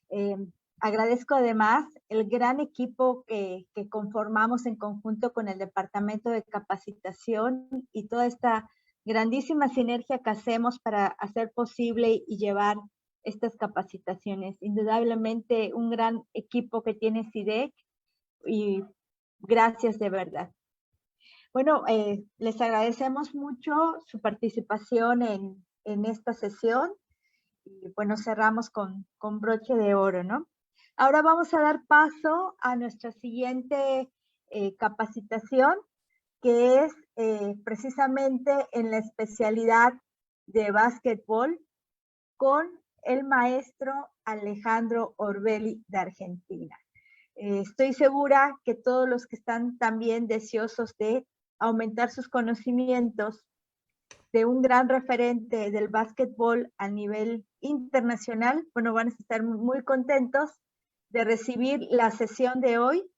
Eh, Agradezco además el gran equipo que conformamos en conjunto con el Departamento de Capacitación y toda esta grandísima sinergia que hacemos para hacer posible y llevar estas capacitaciones. Indudablemente un gran equipo que tiene CIDEC y gracias de verdad. Bueno, les agradecemos mucho su participación en esta sesión y bueno, cerramos con broche de oro, ¿no? Ahora vamos a dar paso a nuestra siguiente capacitación, que es precisamente en la especialidad de básquetbol con el maestro Alejandro Orbelli de Argentina. Estoy segura que todos los que están también deseosos de aumentar sus conocimientos de un gran referente del básquetbol a nivel internacional, bueno, van a estar muy contentos de recibir la sesión de hoy,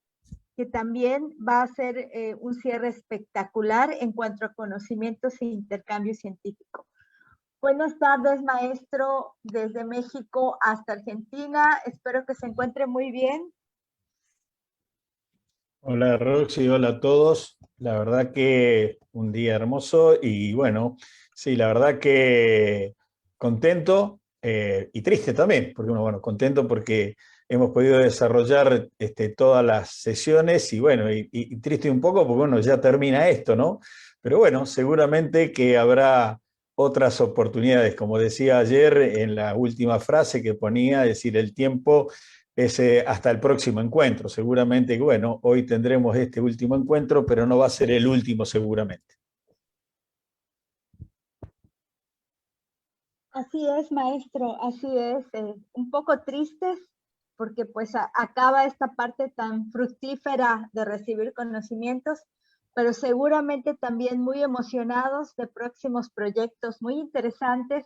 que también va a ser un cierre espectacular en cuanto a conocimientos e intercambio científico. Buenas tardes, maestro, desde México hasta Argentina. Espero que se encuentre muy bien. Hola Roxy, hola a todos. La verdad que un día hermoso y bueno, sí, la verdad que contento y triste también, porque bueno, contento porque hemos podido desarrollar todas las sesiones y bueno, y triste un poco porque bueno, ya termina esto, ¿no? Pero bueno, seguramente que habrá otras oportunidades, como decía ayer en la última frase que ponía, es decir, el tiempo es hasta el próximo encuentro. Seguramente, bueno, hoy tendremos este último encuentro, pero no va a ser el último seguramente. Así es, maestro, así es. Un poco tristes porque pues acaba esta parte tan fructífera de recibir conocimientos, pero seguramente también muy emocionados de próximos proyectos muy interesantes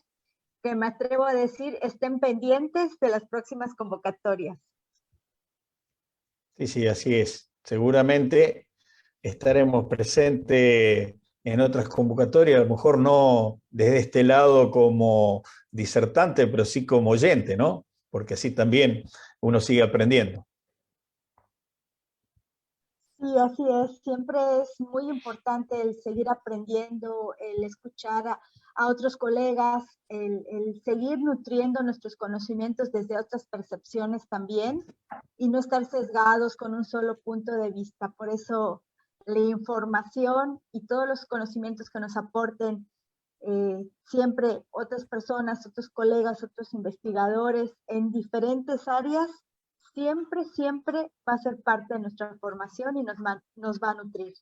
que me atrevo a decir estén pendientes de las próximas convocatorias. Sí, sí, así es. Seguramente estaremos presentes en otras convocatorias, a lo mejor no desde este lado como disertante, pero sí como oyente, ¿no? Porque así también uno sigue aprendiendo. Sí, así es. Siempre es muy importante el seguir aprendiendo, el escuchar a otros colegas, el seguir nutriendo nuestros conocimientos desde otras percepciones también y no estar sesgados con un solo punto de vista. Por eso la información y todos los conocimientos que nos aporten siempre otras personas, otros colegas, otros investigadores en diferentes áreas siempre, siempre va a ser parte de nuestra formación y nos va a nutrir.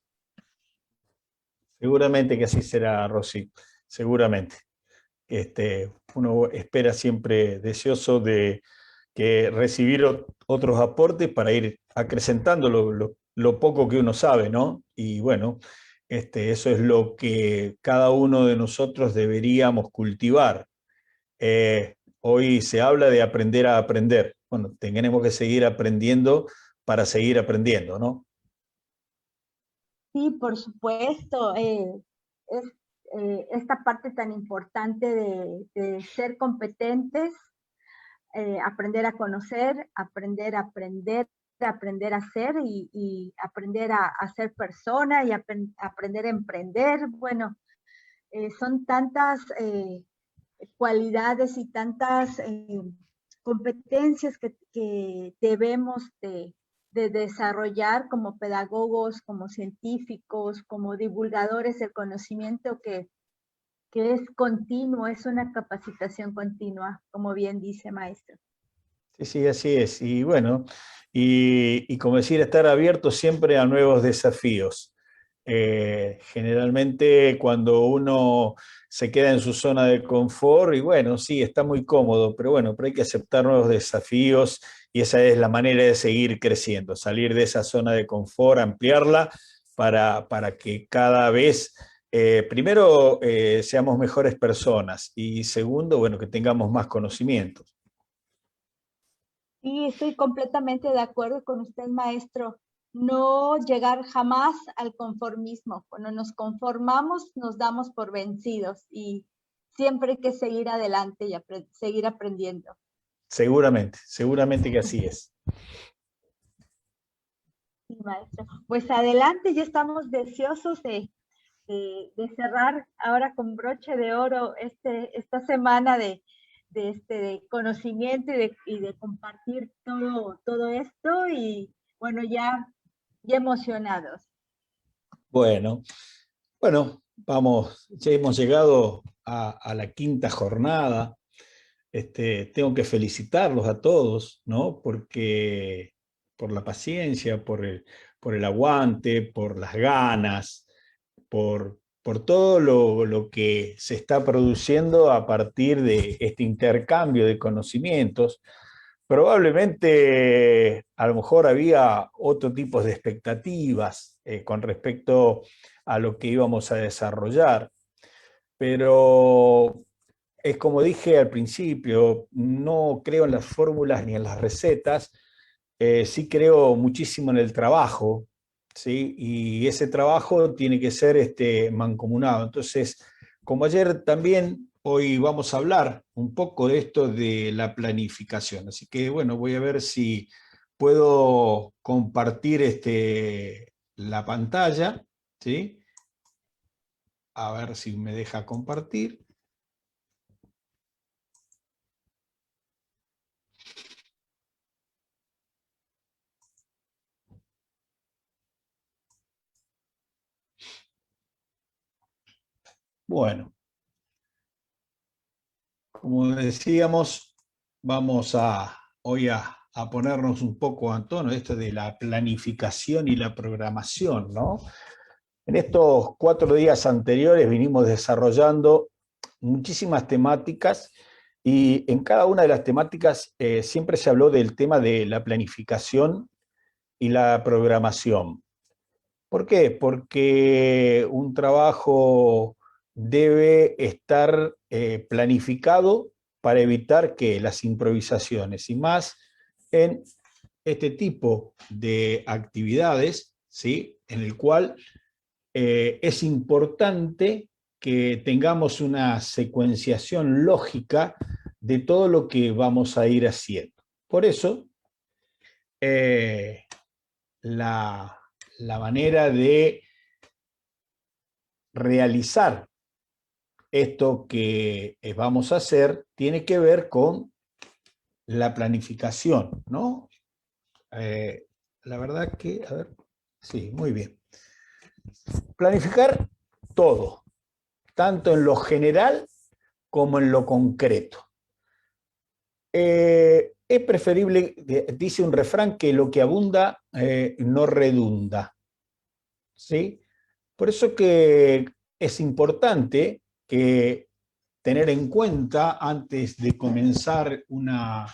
Seguramente que así será, Rosy, seguramente. Uno espera siempre deseoso de que recibir otros aportes para ir acrecentando lo poco que uno sabe, ¿no? Y bueno, eso es lo que cada uno de nosotros deberíamos cultivar. Hoy se habla de aprender a aprender. Bueno, tenemos que seguir aprendiendo para seguir aprendiendo, ¿no? Sí, por supuesto. Es esta parte tan importante de ser competentes, aprender a conocer, aprender a aprender, aprender a ser y aprender a ser persona y aprender a emprender. Bueno, son tantas cualidades y tantas competencias que debemos de desarrollar como pedagogos, como científicos, como divulgadores del conocimiento que es continuo, es una capacitación continua, como bien dice maestro. Sí, sí, así es. Y bueno, y como decir, estar abierto siempre a nuevos desafíos. Generalmente cuando uno se queda en su zona de confort, y bueno, sí, está muy cómodo, pero hay que aceptar nuevos desafíos y esa es la manera de seguir creciendo, salir de esa zona de confort, ampliarla para que cada vez, primero, seamos mejores personas y segundo, bueno, que tengamos más conocimientos. Y estoy completamente de acuerdo con usted, maestro. No llegar jamás al conformismo. Cuando nos conformamos, nos damos por vencidos y siempre hay que seguir adelante y seguir aprendiendo. seguramente que así es. Sí, maestro. Pues adelante, ya estamos deseosos de cerrar ahora con broche de oro esta semana de conocimiento y de compartir todo esto y bueno, ya emocionados. Bueno, vamos, ya hemos llegado a la quinta jornada. Tengo que felicitarlos a todos, ¿no? Porque por la paciencia, por el aguante, por las ganas, por todo lo que se está produciendo a partir de este intercambio de conocimientos. Probablemente a lo mejor había otro tipo de expectativas con respecto a lo que íbamos a desarrollar, pero es como dije al principio, no creo en las fórmulas ni en las recetas, sí creo muchísimo en el trabajo, ¿sí? Y ese trabajo tiene que ser mancomunado. Entonces, como ayer también, hoy vamos a hablar un poco de esto de la planificación. Así que, bueno, voy a ver si puedo compartir la pantalla, ¿sí? A ver si me deja compartir. Bueno, como decíamos, vamos hoy a ponernos un poco a tono esto de la planificación y la programación, ¿no? En estos 4 días anteriores vinimos desarrollando muchísimas temáticas y en cada una de las temáticas siempre se habló del tema de la planificación y la programación. ¿Por qué? Porque un trabajo debe estar planificado para evitar que las improvisaciones, y más en este tipo de actividades, ¿sí? En el cual es importante que tengamos una secuenciación lógica de todo lo que vamos a ir haciendo. Por eso, eh, la manera de realizar esto que vamos a hacer tiene que ver con la planificación, ¿no? La verdad que, a ver, sí, muy bien. Planificar todo, tanto en lo general como en lo concreto. Es preferible, dice un refrán, que lo que abunda no redunda, ¿sí? Por eso que es importante que tener en cuenta antes de comenzar una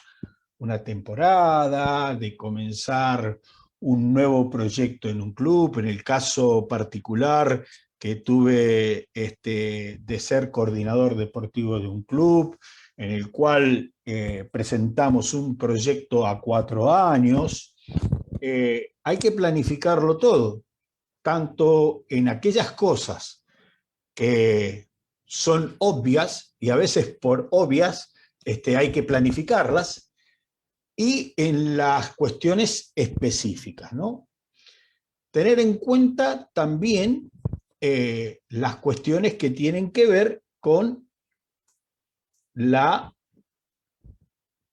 temporada, de comenzar un nuevo proyecto en un club, en el caso particular que tuve de ser coordinador deportivo de un club, en el cual presentamos un proyecto a 4 años, hay que planificarlo todo, tanto en aquellas cosas que son obvias, y a veces por obvias hay que planificarlas, y en las cuestiones específicas, ¿no? Tener en cuenta también las cuestiones que tienen que ver con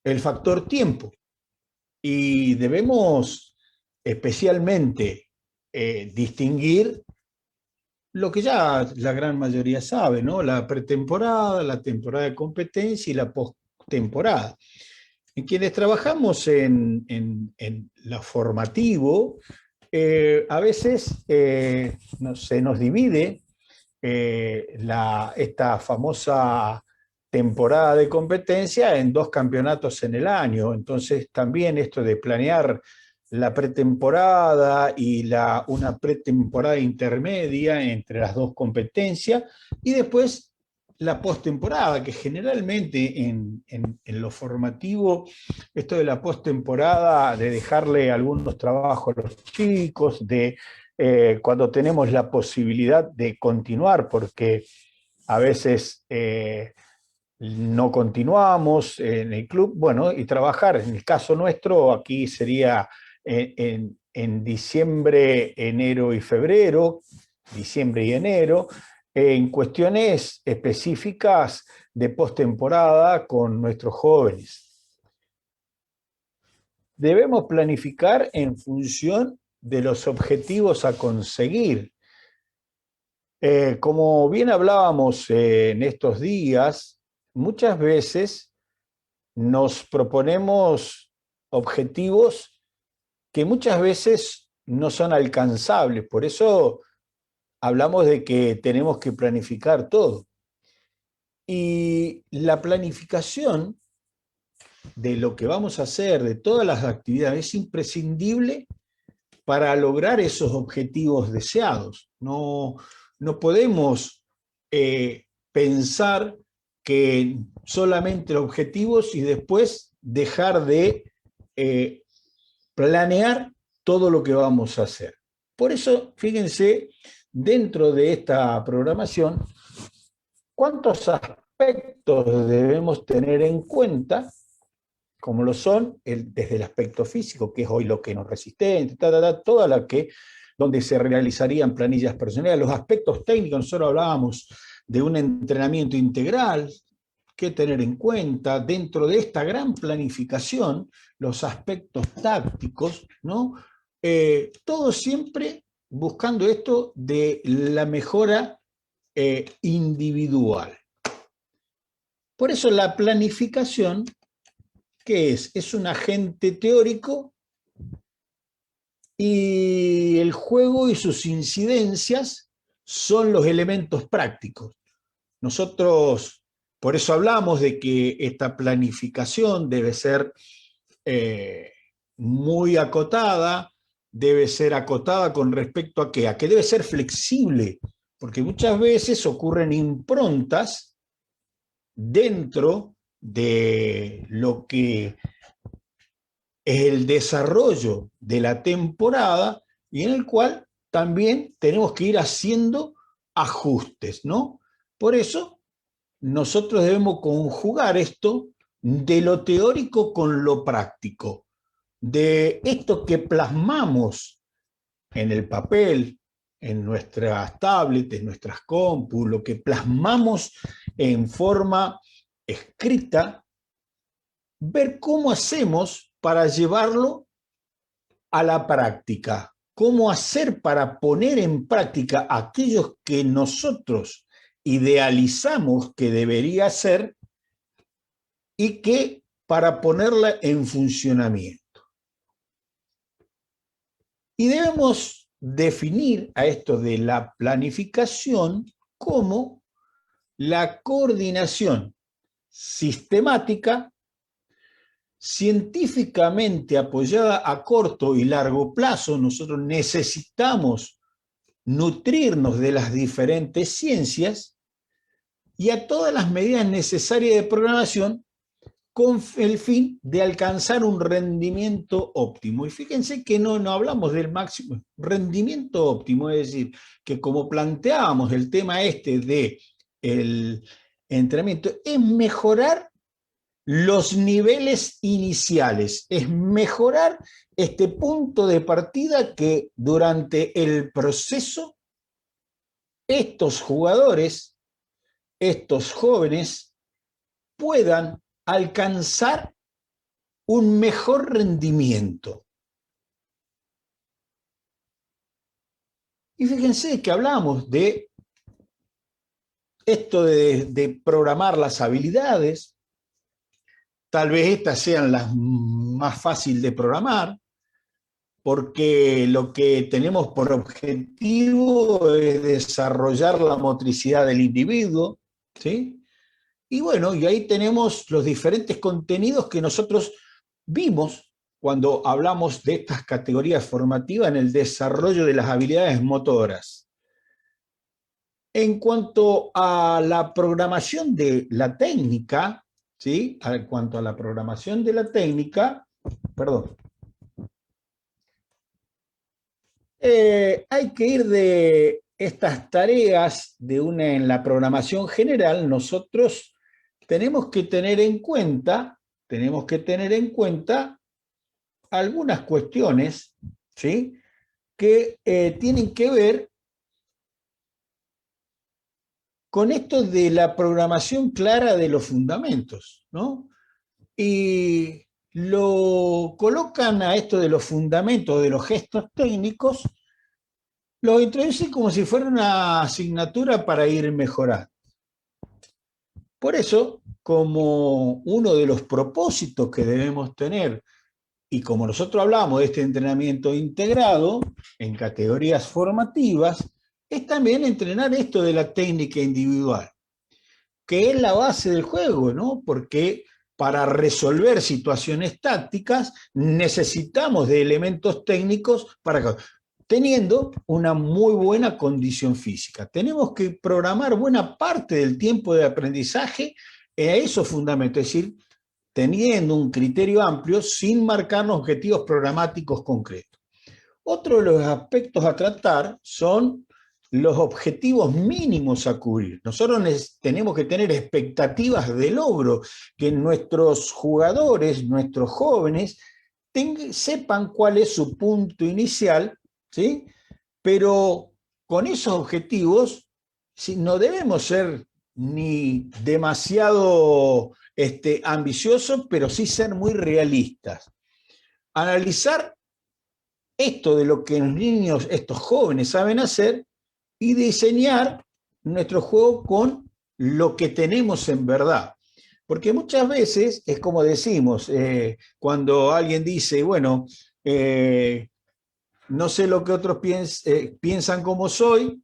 el factor tiempo. Y debemos especialmente distinguir lo que ya la gran mayoría sabe, ¿no? La pretemporada, la temporada de competencia y la postemporada. En quienes trabajamos en lo formativo, a veces se nos divide esta famosa temporada de competencia en 2 campeonatos en el año. Entonces también esto de planear la pretemporada y una pretemporada intermedia entre las 2 competencias, y después la postemporada, que generalmente en lo formativo, esto de la postemporada, de dejarle algunos trabajos a los chicos, cuando tenemos la posibilidad de continuar, porque a veces no continuamos en el club, bueno, y trabajar, en el caso nuestro, aquí sería en diciembre, enero y febrero, diciembre y enero, en cuestiones específicas de postemporada con nuestros jóvenes. Debemos planificar en función de los objetivos a conseguir. Como bien hablábamos en estos días, muchas veces nos proponemos objetivos que muchas veces no son alcanzables. Por eso hablamos de que tenemos que planificar todo. Y la planificación de lo que vamos a hacer, de todas las actividades, es imprescindible para lograr esos objetivos deseados. No podemos pensar que solamente objetivos y después dejar de planear todo lo que vamos a hacer. Por eso, fíjense, dentro de esta programación, cuántos aspectos debemos tener en cuenta, como lo son desde el aspecto físico, que es hoy lo que nos resistente, toda la que, donde se realizarían planillas personales, los aspectos técnicos, nosotros hablábamos de un entrenamiento integral, que tener en cuenta dentro de esta gran planificación, los aspectos tácticos, ¿no? Todo siempre buscando esto de la mejora individual. Por eso la planificación, ¿qué es? Es un agente teórico y el juego y sus incidencias son los elementos prácticos. Nosotros, por eso hablamos de que esta planificación debe ser muy acotada, debe ser acotada con respecto a qué, a que debe ser flexible, porque muchas veces ocurren improntas dentro de lo que es el desarrollo de la temporada y en el cual también tenemos que ir haciendo ajustes, ¿no? Por eso nosotros debemos conjugar esto de lo teórico con lo práctico, de esto que plasmamos en el papel, en nuestras tablets, en nuestras compus, lo que plasmamos en forma escrita, ver cómo hacemos para llevarlo a la práctica, cómo hacer para poner en práctica aquellos que nosotros idealizamos que debería ser y que para ponerla en funcionamiento. Y debemos definir a esto de la planificación como la coordinación sistemática, científicamente apoyada a corto y largo plazo. Nosotros necesitamos nutrirnos de las diferentes ciencias y a todas las medidas necesarias de programación con el fin de alcanzar un rendimiento óptimo. Y fíjense que no hablamos del máximo rendimiento óptimo, es decir, que como planteábamos el tema este del entrenamiento, es mejorar los niveles iniciales, es mejorar este punto de partida que durante el proceso estos jugadores, estos jóvenes, puedan alcanzar un mejor rendimiento. Y fíjense que hablamos de esto de programar las habilidades, tal vez estas sean las más fáciles de programar, porque lo que tenemos por objetivo es desarrollar la motricidad del individuo, ¿sí? Y bueno, y ahí tenemos los diferentes contenidos que nosotros vimos cuando hablamos de estas categorías formativas en el desarrollo de las habilidades motoras. En cuanto a la programación de la técnica, ¿sí? En cuanto a la programación de la técnica, perdón, hay que ir de estas tareas en la programación general, nosotros tenemos que tener en cuenta algunas cuestiones, ¿sí?, que tienen que ver con esto de la programación clara de los fundamentos, ¿no? Y lo colocan a esto de los fundamentos, de los gestos técnicos, lo introducen como si fuera una asignatura para ir mejorando. Por eso, como uno de los propósitos que debemos tener, y como nosotros hablamos de este entrenamiento integrado en categorías formativas, es también entrenar esto de la técnica individual, que es la base del juego, ¿no? Porque para resolver situaciones tácticas necesitamos de elementos técnicos para teniendo una muy buena condición física. Tenemos que programar buena parte del tiempo de aprendizaje a esos fundamentos, es decir, teniendo un criterio amplio sin marcarnos objetivos programáticos concretos. Otro de los aspectos a tratar son los objetivos mínimos a cubrir. Nosotros tenemos que tener expectativas de logro, que nuestros jugadores, nuestros jóvenes, sepan cuál es su punto inicial, ¿sí? Pero con esos objetivos no debemos ser ni demasiado ambiciosos, pero sí ser muy realistas. Analizar esto de lo que los niños, estos jóvenes saben hacer y diseñar nuestro juego con lo que tenemos en verdad. Porque muchas veces es como decimos, cuando alguien dice, bueno, no sé lo que otros piensan como soy,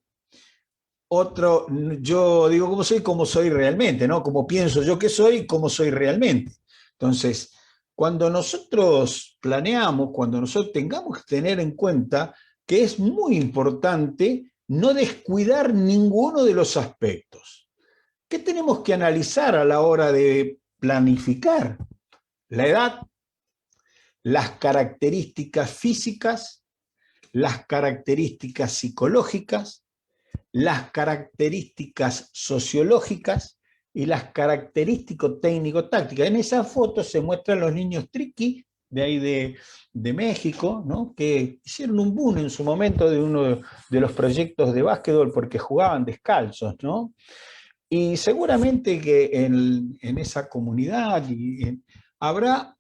otro, yo digo como soy realmente, ¿no? Como pienso yo que soy, como soy realmente. Entonces, cuando nosotros planeamos, cuando nosotros tengamos que tener en cuenta que es muy importante no descuidar ninguno de los aspectos. ¿Qué tenemos que analizar a la hora de planificar? La edad, las características físicas, las características psicológicas, las características sociológicas y las características técnico-tácticas. En esa foto se muestran los niños triqui, de ahí de México, ¿no?, que hicieron un boom en su momento de uno de los proyectos de básquetbol porque jugaban descalzos, ¿no? Y seguramente que en esa comunidad habrá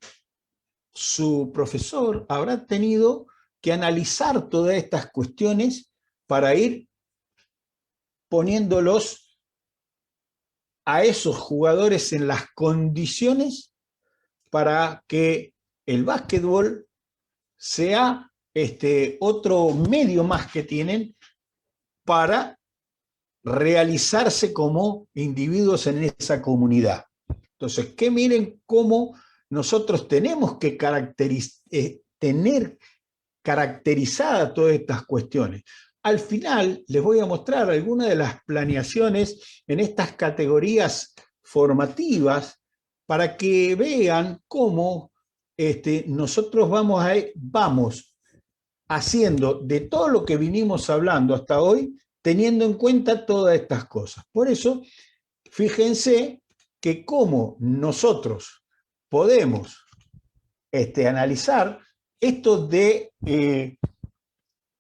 su profesor, habrá tenido que analizar todas estas cuestiones para ir poniéndolos a esos jugadores en las condiciones para que el básquetbol sea otro medio más que tienen para realizarse como individuos en esa comunidad. Entonces, que miren cómo nosotros tenemos que tener caracterizadas todas estas cuestiones. Al final les voy a mostrar algunas de las planeaciones en estas categorías formativas para que vean cómo nosotros vamos haciendo de todo lo que vinimos hablando hasta hoy, teniendo en cuenta todas estas cosas. Por eso, fíjense que cómo nosotros podemos analizar esto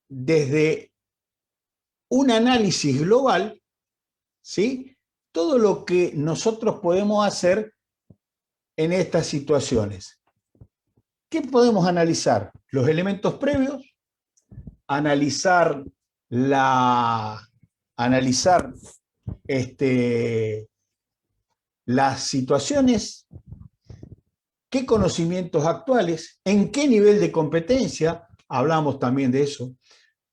desde un análisis global, ¿sí?, todo lo que nosotros podemos hacer en estas situaciones. ¿Qué podemos analizar? Los elementos previos, analizar las situaciones, qué conocimientos actuales, en qué nivel de competencia, hablamos también de eso,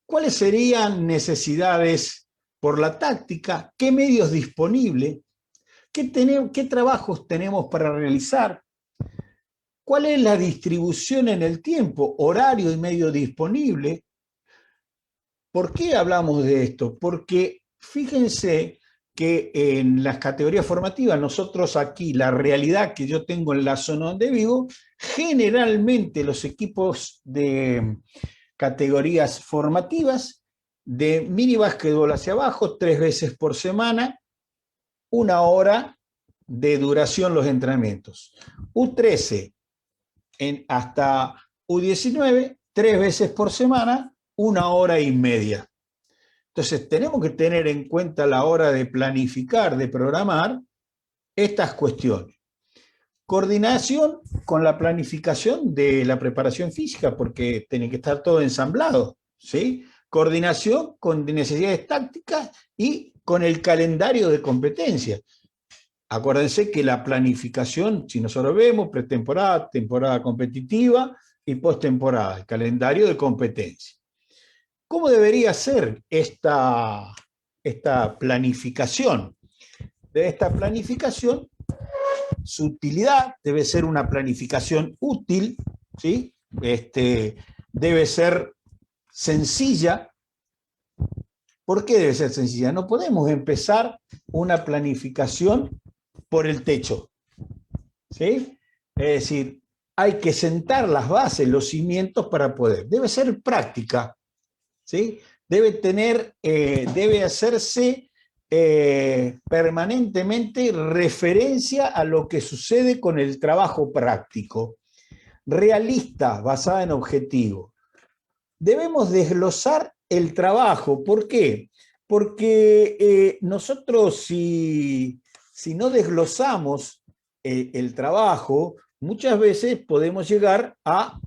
cuáles serían necesidades por la táctica, qué medios disponibles, qué trabajos tenemos para realizar, cuál es la distribución en el tiempo, horario y medio disponible. ¿Por qué hablamos de esto? Porque fíjense que en las categorías formativas, nosotros aquí, la realidad que yo tengo en la zona donde vivo, generalmente los equipos de categorías formativas, de mini básquetbol hacia abajo, 3 veces por semana, 1 hora de duración los entrenamientos. U13 hasta U19, 3 veces por semana, 1 hora y media. Entonces tenemos que tener en cuenta a la hora de planificar, de programar, estas cuestiones. Coordinación con la planificación de la preparación física, porque tiene que estar todo ensamblado, ¿sí? Coordinación con necesidades tácticas y con el calendario de competencia. Acuérdense que la planificación, si nosotros vemos, pretemporada, temporada competitiva y postemporada, el calendario de competencia. ¿Cómo debería ser esta planificación? De esta planificación, su utilidad debe ser una planificación útil, ¿sí? Debe ser sencilla. ¿Por qué debe ser sencilla? No podemos empezar una planificación por el techo, ¿sí? Es decir, hay que sentar las bases, los cimientos para poder. Debe ser práctica, ¿sí? Debe hacerse permanentemente referencia a lo que sucede con el trabajo práctico, realista, basada en objetivos. Debemos desglosar el trabajo. ¿Por qué? Porque nosotros si no desglosamos el trabajo, muchas veces podemos llegar a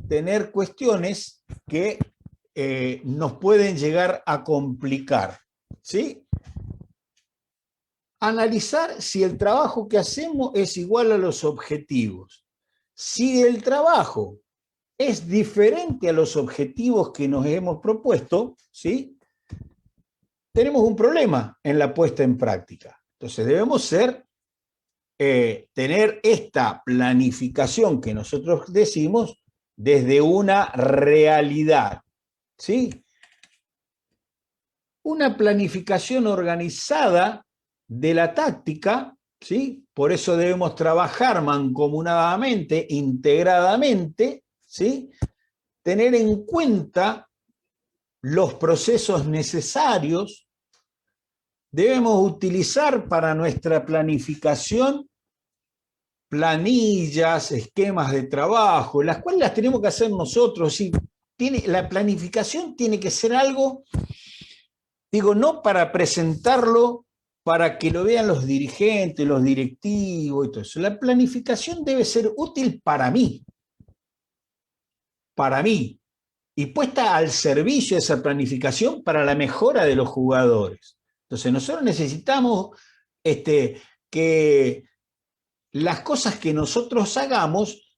tener cuestiones que nos pueden llegar a complicar, ¿sí? Analizar si el trabajo que hacemos es igual a los objetivos. Si el trabajo es diferente a los objetivos que nos hemos propuesto, ¿sí? Tenemos un problema en la puesta en práctica. Entonces debemos tener esta planificación que nosotros decimos desde una realidad, ¿sí? Una planificación organizada de la táctica, ¿sí? Por eso debemos trabajar mancomunadamente, integradamente, ¿sí? Tener en cuenta los procesos necesarios. Debemos utilizar para nuestra planificación planillas, esquemas de trabajo, las cuales las tenemos que hacer nosotros. ¿Sí? La planificación tiene que ser algo, digo, no para presentarlo para que lo vean los dirigentes, los directivos y todo eso. La planificación debe ser útil para mí, y puesta al servicio de esa planificación para la mejora de los jugadores. Entonces nosotros necesitamos que las cosas que nosotros hagamos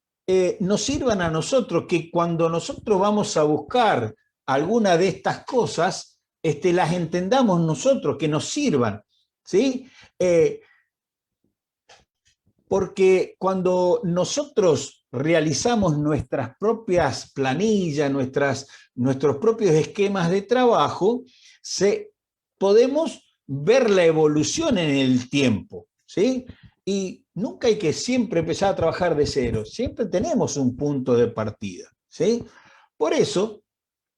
nos sirvan a nosotros, que cuando nosotros vamos a buscar alguna de estas cosas, las entendamos nosotros, que nos sirvan, ¿sí? Porque cuando nosotros realizamos nuestras propias planillas, nuestros propios esquemas de trabajo, podemos ver la evolución en el tiempo, ¿sí? Y nunca hay que siempre empezar a trabajar de cero, siempre tenemos un punto de partida, ¿sí? Por eso,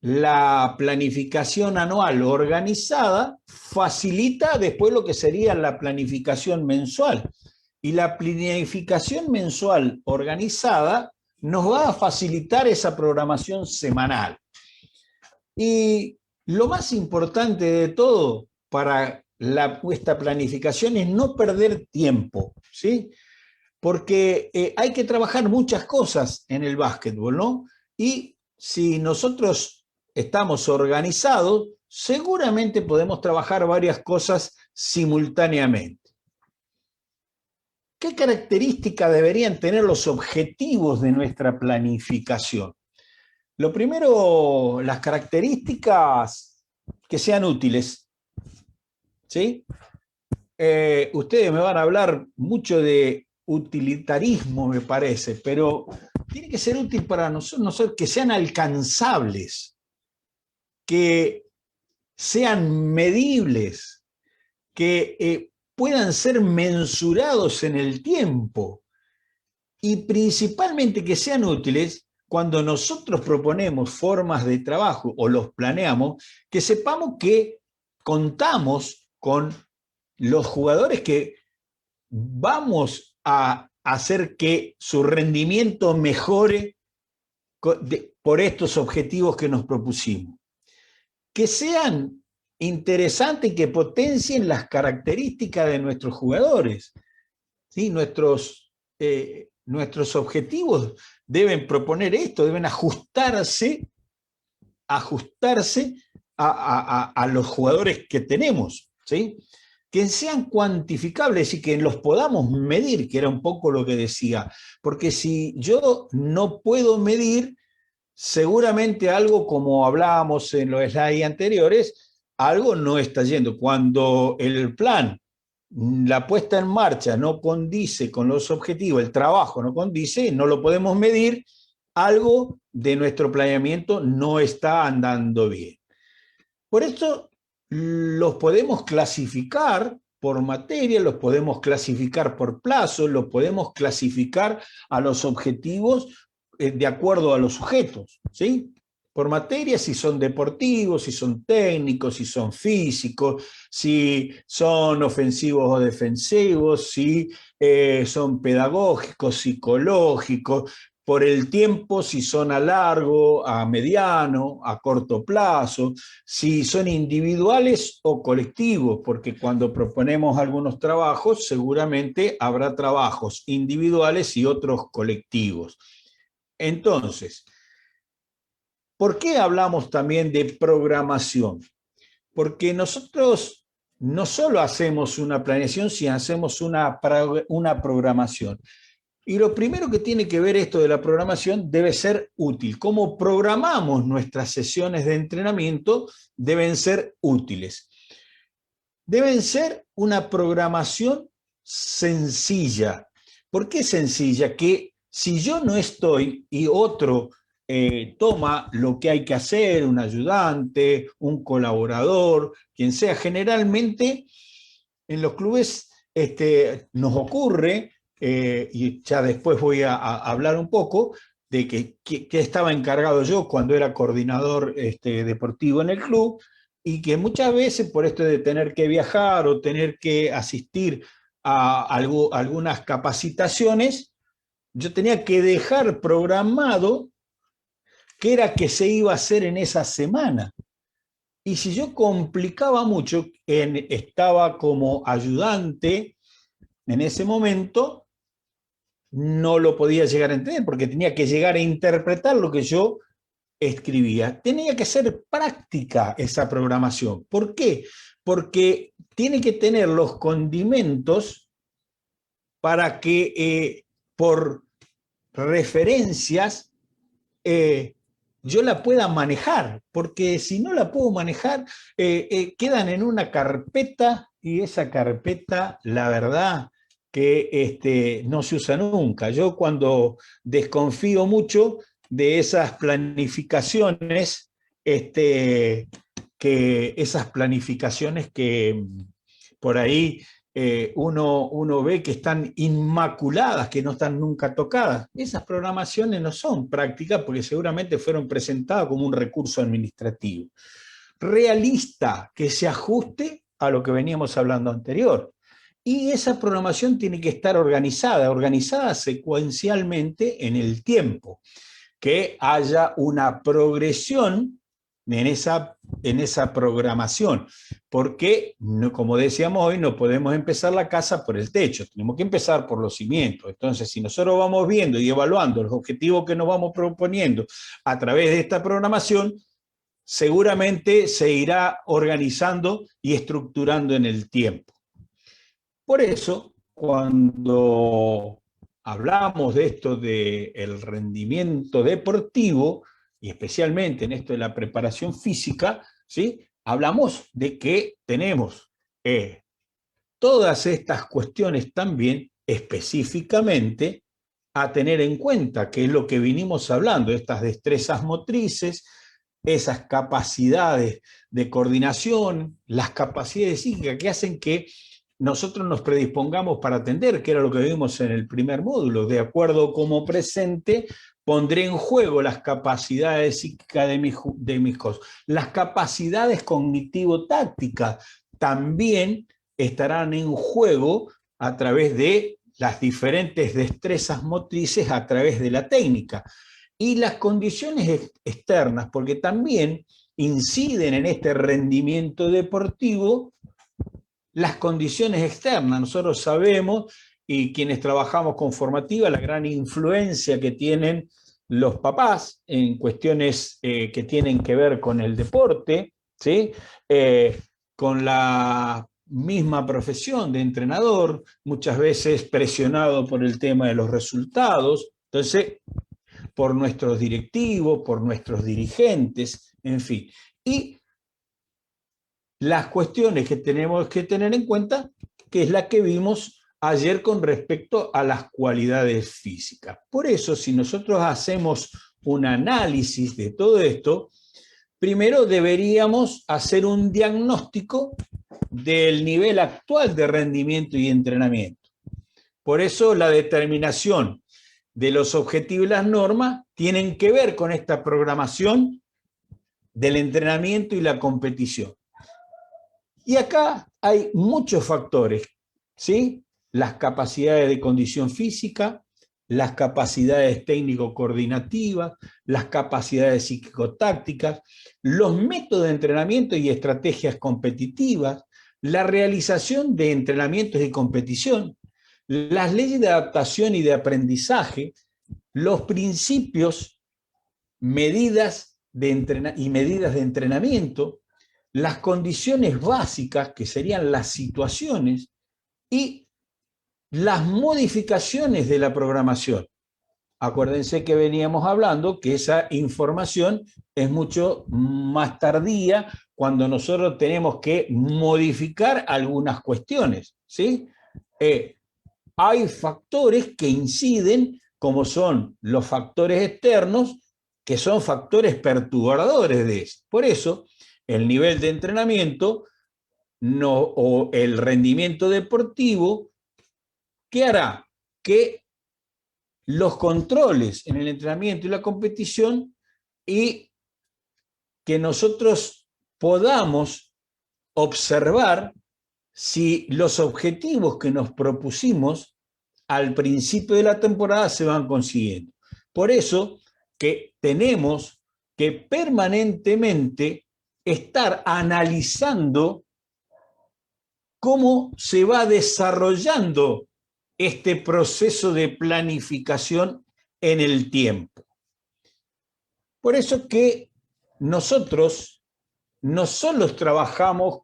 la planificación anual organizada facilita después lo que sería la planificación mensual. Y la planificación mensual organizada nos va a facilitar esa programación semanal. Y lo más importante de todo para esta planificación es no perder tiempo, ¿sí? Porque hay que trabajar muchas cosas en el básquetbol, ¿no? Y si nosotros estamos organizados, seguramente podemos trabajar varias cosas simultáneamente. ¿Qué características deberían tener los objetivos de nuestra planificación? Lo primero, las características que sean útiles, ¿sí? Ustedes me van a hablar mucho de utilitarismo, me parece, pero tiene que ser útil para nosotros, que sean alcanzables, que sean medibles, que puedan ser mensurados en el tiempo y principalmente que sean útiles cuando nosotros proponemos formas de trabajo o los planeamos, que sepamos que contamos con los jugadores que vamos a hacer que su rendimiento mejore por estos objetivos que nos propusimos. Que sean interesantes y que potencien las características de nuestros jugadores. ¿Sí? Nuestros objetivos deben proponer esto, deben ajustarse a los jugadores que tenemos, ¿sí? Que sean cuantificables y que los podamos medir, que era un poco lo que decía. Porque si yo no puedo medir, seguramente algo, como hablábamos en los slides anteriores, algo no está yendo. Cuando el plan, la puesta en marcha no condice con los objetivos, el trabajo no condice, no lo podemos medir, algo de nuestro planeamiento no está andando bien. Por eso los podemos clasificar por materia, los podemos clasificar por plazo, los podemos clasificar a los objetivos de acuerdo a los sujetos, ¿sí? Por materia, si son deportivos, si son técnicos, si son físicos, si son ofensivos o defensivos, si son pedagógicos, psicológicos, por el tiempo, si son a largo, a mediano, a corto plazo, si son individuales o colectivos, porque cuando proponemos algunos trabajos, seguramente habrá trabajos individuales y otros colectivos. Entonces, ¿por qué hablamos también de programación? Porque nosotros no solo hacemos una planeación, sino hacemos una programación. Y lo primero que tiene que ver esto de la programación debe ser útil. Cómo programamos nuestras sesiones de entrenamiento deben ser útiles. Deben ser una programación sencilla. ¿Por qué sencilla? Que si yo no estoy y otro toma lo que hay que hacer, un ayudante, un colaborador, quien sea, generalmente en los clubes nos ocurre, y ya después voy a hablar un poco, de que estaba encargado yo cuando era coordinador deportivo en el club, y que muchas veces por esto de tener que viajar o tener que asistir a algunas capacitaciones, yo tenía que dejar programado qué era que se iba a hacer en esa semana. Y si yo complicaba mucho, estaba como ayudante en ese momento, no lo podía llegar a entender porque tenía que llegar a interpretar lo que yo escribía. Tenía que ser práctica esa programación. ¿Por qué? Porque tiene que tener los condimentos para que por referencias yo la pueda manejar, porque si no la puedo manejar, quedan en una carpeta y esa carpeta, la verdad, que no se usa nunca. Yo cuando desconfío mucho de esas planificaciones, esas planificaciones que por ahí uno ve que están inmaculadas, que no están nunca tocadas. Esas programaciones no son prácticas porque seguramente fueron presentadas como un recurso administrativo. Realista, que se ajuste a lo que veníamos hablando anterior. Y esa programación tiene que estar organizada secuencialmente en el tiempo, que haya una progresión en esa programación, porque, como decíamos hoy, no podemos empezar la casa por el techo, tenemos que empezar por los cimientos. Entonces, si nosotros vamos viendo y evaluando los objetivos que nos vamos proponiendo a través de esta programación, seguramente se irá organizando y estructurando en el tiempo. Por eso, cuando hablamos de esto del rendimiento deportivo, y especialmente en esto de la preparación física, ¿sí? Hablamos de que tenemos todas estas cuestiones también específicamente a tener en cuenta, que es lo que vinimos hablando, estas destrezas motrices, esas capacidades de coordinación, las capacidades psíquicas que hacen que nosotros nos predispongamos para atender, que era lo que vimos en el primer módulo. De acuerdo como presente, pondré en juego las capacidades psíquicas de mis cosas. Las capacidades cognitivo-tácticas también estarán en juego a través de las diferentes destrezas motrices, a través de la técnica. Y las condiciones externas, porque también inciden en este rendimiento deportivo las condiciones externas. Nosotros sabemos, y quienes trabajamos con formativa, la gran influencia que tienen los papás en cuestiones que tienen que ver con el deporte, ¿sí? Con la misma profesión de entrenador, muchas veces presionado por el tema de los resultados. Entonces, por nuestros directivos, por nuestros dirigentes, en fin. Y las cuestiones que tenemos que tener en cuenta, que es la que vimos ayer con respecto a las cualidades físicas. Por eso, si nosotros hacemos un análisis de todo esto, primero deberíamos hacer un diagnóstico del nivel actual de rendimiento y entrenamiento. Por eso la determinación de los objetivos y las normas tienen que ver con esta programación del entrenamiento y la competición. Y acá hay muchos factores, ¿sí? Las capacidades de condición física, las capacidades técnico-coordinativas, las capacidades psíquico-tácticas, los métodos de entrenamiento y estrategias competitivas, la realización de entrenamientos y competición, las leyes de adaptación y de aprendizaje, los principios, medidas de entrenamiento, las condiciones básicas, que serían las situaciones, y las modificaciones de la programación. Acuérdense que veníamos hablando que esa información es mucho más tardía cuando nosotros tenemos que modificar algunas cuestiones, ¿sí? Hay factores que inciden, como son los factores externos, que son factores perturbadores de eso. Por eso, el nivel de entrenamiento o el rendimiento deportivo, ¿qué hará? Que los controles en el entrenamiento y la competición, y que nosotros podamos observar si los objetivos que nos propusimos al principio de la temporada se van consiguiendo. Por eso que tenemos que permanentemente estar analizando cómo se va desarrollando este proceso de planificación en el tiempo. Por eso que nosotros no solo trabajamos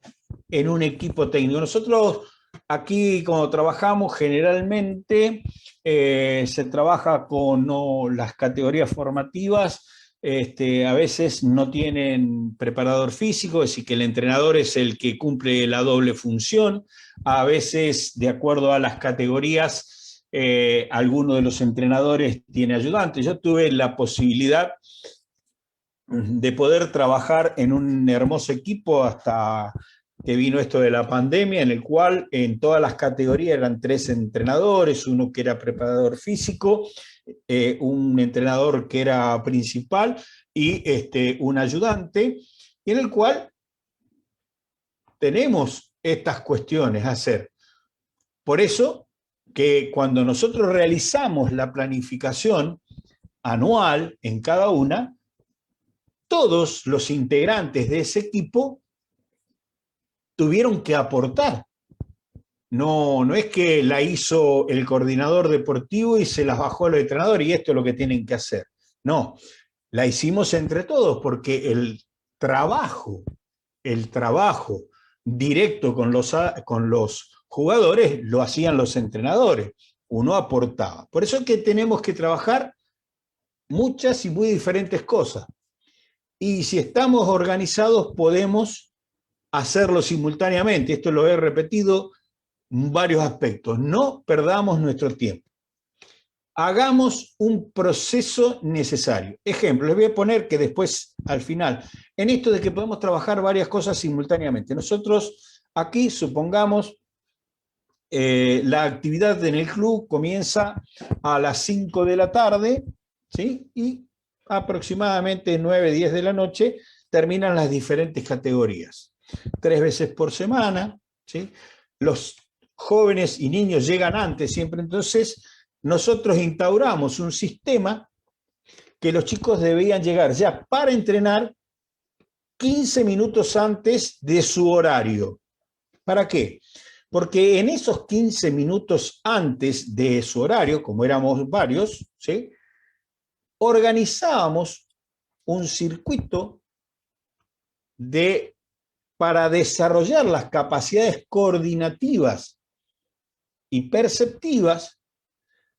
en un equipo técnico, nosotros aquí cuando trabajamos generalmente se trabaja con las categorías formativas, a veces no tienen preparador físico, es decir, que el entrenador es el que cumple la doble función. A veces, de acuerdo a las categorías, alguno de los entrenadores tiene ayudantes. Yo tuve la posibilidad de poder trabajar en un hermoso equipo hasta que vino esto de la pandemia, en el cual en todas las categorías eran 3 entrenadores, uno que era preparador físico, un entrenador que era principal y un ayudante, y en el cual tenemos estas cuestiones a hacer. Por eso que cuando nosotros realizamos la planificación anual en cada una, todos los integrantes de ese equipo tuvieron que aportar. No es que la hizo el coordinador deportivo y se las bajó al entrenador y esto es lo que tienen que hacer. No, la hicimos entre todos porque el trabajo directo con los jugadores lo hacían los entrenadores. Uno aportaba. Por eso es que tenemos que trabajar muchas y muy diferentes cosas. Y si estamos organizados podemos hacerlo simultáneamente. Esto lo he repetido en varios aspectos. No perdamos nuestro tiempo. Hagamos un proceso necesario. Ejemplo, les voy a poner que después, al final, en esto de que podemos trabajar varias cosas simultáneamente. Nosotros aquí, supongamos, la actividad en el club comienza a las 5 de la tarde, ¿sí? Y aproximadamente 9, 10 de la noche terminan las diferentes categorías. 3 veces por semana, ¿sí? Los jóvenes y niños llegan antes siempre, entonces nosotros instauramos un sistema que los chicos debían llegar ya para entrenar 15 minutos antes de su horario. ¿Para qué? Porque en esos 15 minutos antes de su horario, como éramos varios, ¿sí?, organizábamos un circuito para desarrollar las capacidades coordinativas y perceptivas,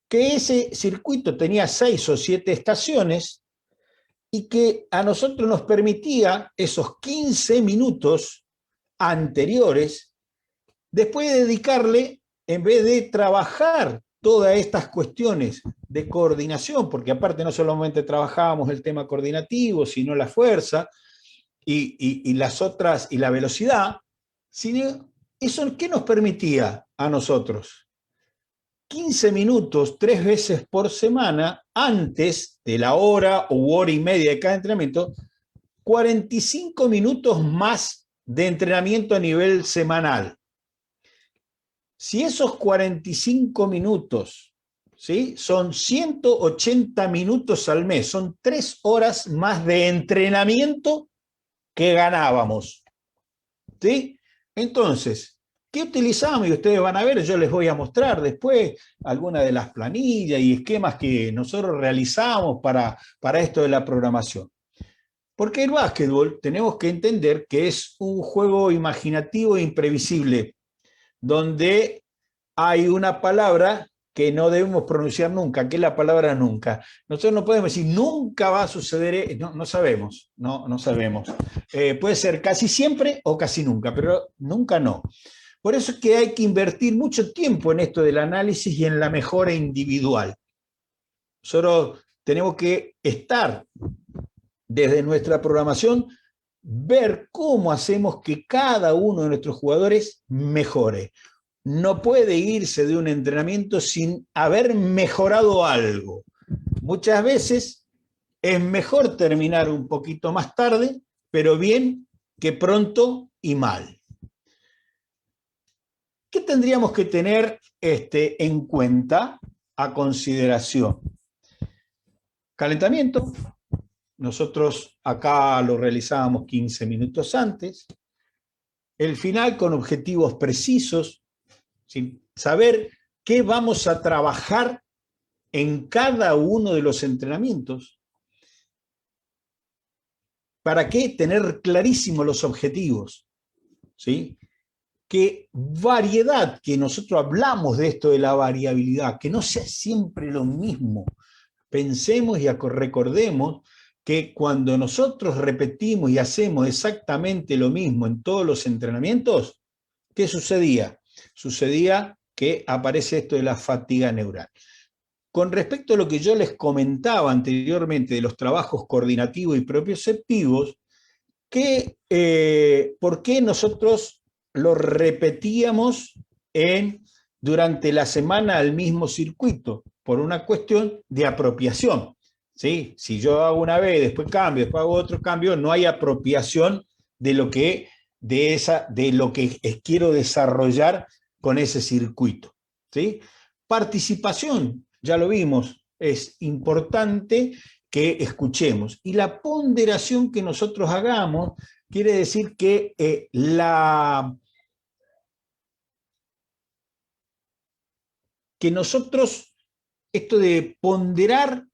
que ese circuito tenía 6 o 7 estaciones y que a nosotros nos permitía esos 15 minutos anteriores, después de dedicarle, en vez de trabajar todas estas cuestiones de coordinación, porque aparte no solamente trabajábamos el tema coordinativo, sino la fuerza y las otras, y la velocidad, sino eso, ¿qué nos permitía a nosotros? 15 minutos 3 veces por semana, antes de la hora u hora y media de cada entrenamiento, 45 minutos más de entrenamiento a nivel semanal. Si esos 45 minutos, ¿sí?, son 180 minutos al mes, son 3 horas más de entrenamiento que ganábamos, ¿sí? Entonces, ¿qué utilizamos? Y ustedes van a ver, yo les voy a mostrar después algunas de las planillas y esquemas que nosotros realizamos para esto de la programación. Porque el básquetbol tenemos que entender que es un juego imaginativo e imprevisible, donde hay una palabra que no debemos pronunciar nunca, que es la palabra nunca. Nosotros no podemos decir nunca va a suceder, no sabemos, no sabemos. Puede ser casi siempre o casi nunca, pero nunca no. Por eso es que hay que invertir mucho tiempo en esto del análisis y en la mejora individual. Nosotros tenemos que estar desde nuestra programación, ver cómo hacemos que cada uno de nuestros jugadores mejore. No puede irse de un entrenamiento sin haber mejorado algo. Muchas veces es mejor terminar un poquito más tarde, pero bien, que pronto y mal. ¿Qué tendríamos que tener en cuenta, a consideración? Calentamiento. Nosotros acá lo realizábamos 15 minutos antes. El final con objetivos precisos, sin saber qué vamos a trabajar en cada uno de los entrenamientos. ¿Para qué? Tener clarísimos los objetivos, ¿sí? Qué variedad, que nosotros hablamos de esto de la variabilidad, que no sea siempre lo mismo. Pensemos y recordemos que cuando nosotros repetimos y hacemos exactamente lo mismo en todos los entrenamientos, ¿qué sucedía? Sucedía que aparece esto de la fatiga neural. Con respecto a lo que yo les comentaba anteriormente de los trabajos coordinativos y propioceptivos, ¿por qué nosotros lo repetíamos durante la semana al mismo circuito? Por una cuestión de apropiación, ¿sí? Si yo hago una vez, después cambio, después hago otro cambio, no hay apropiación de lo que quiero desarrollar con ese circuito, ¿sí? Participación, ya lo vimos, es importante que escuchemos. Y la ponderación que nosotros hagamos quiere decir que que nosotros, esto de ponderar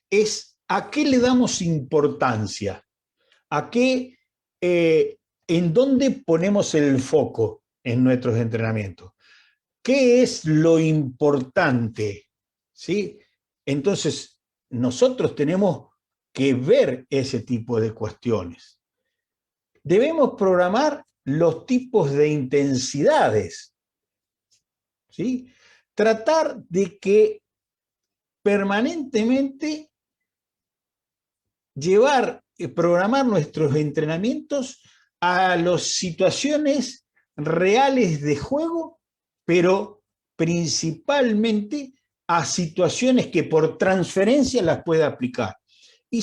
es a qué le damos importancia, en dónde ponemos el foco en nuestros entrenamientos. ¿Qué es lo importante? ¿Sí? Entonces, nosotros tenemos que ver ese tipo de cuestiones. Debemos programar los tipos de intensidades, ¿sí? Tratar de que permanentemente programar nuestros entrenamientos a las situaciones reales de juego, pero principalmente a situaciones que por transferencia las pueda aplicar. Y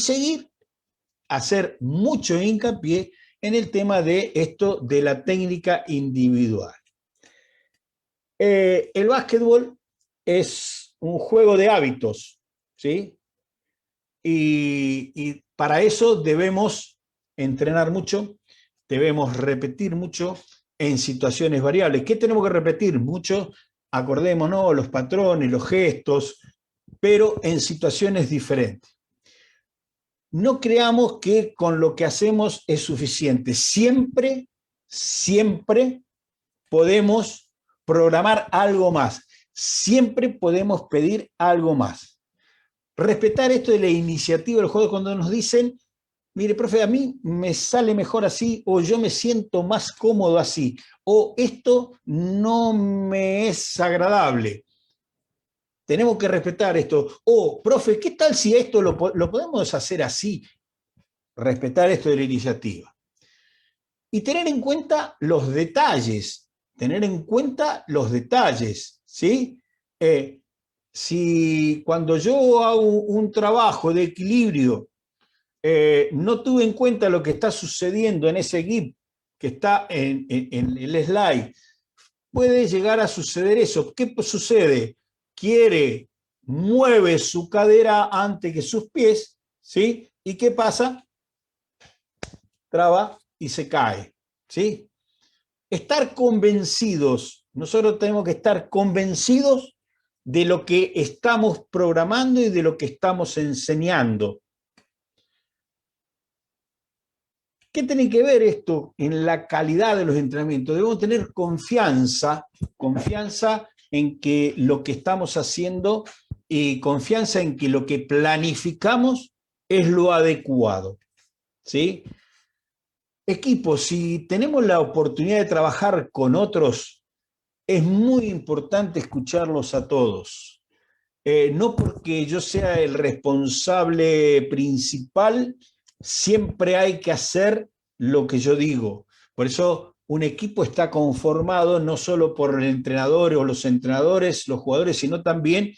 hacer mucho hincapié en el tema de esto de la técnica individual. El básquetbol es un juego de hábitos, ¿sí? Y para eso debemos entrenar mucho, debemos repetir mucho en situaciones variables. ¿Qué tenemos que repetir? Mucho, acordémonos, los patrones, los gestos, pero en situaciones diferentes. No creamos que con lo que hacemos es suficiente. Siempre, siempre podemos programar algo más. Siempre podemos pedir algo más. Respetar esto de la iniciativa del juego cuando nos dicen, mire, profe, a mí me sale mejor así, o yo me siento más cómodo así, o esto no me es agradable. Tenemos que respetar esto. O, profe, ¿qué tal si esto lo podemos hacer así? Respetar esto de la iniciativa. Y tener en cuenta los detalles, ¿sí? Si cuando yo hago un trabajo de equilibrio no tuve en cuenta lo que está sucediendo en ese GIF que está en el slide, puede llegar a suceder eso. ¿Qué sucede? Mueve su cadera antes que sus pies, ¿sí? ¿Y qué pasa? Traba y se cae, ¿sí? Estar convencidos, nosotros tenemos que estar convencidos de lo que estamos programando y de lo que estamos enseñando. ¿Qué tiene que ver esto en la calidad de los entrenamientos? Debemos tener confianza en que lo que estamos haciendo y confianza en que lo que planificamos es lo adecuado, ¿sí? Equipo, si tenemos la oportunidad de trabajar con otros, es muy importante escucharlos a todos. No porque yo sea el responsable principal, siempre hay que hacer lo que yo digo. Por eso un equipo está conformado no solo por el entrenador o los entrenadores, los jugadores, sino también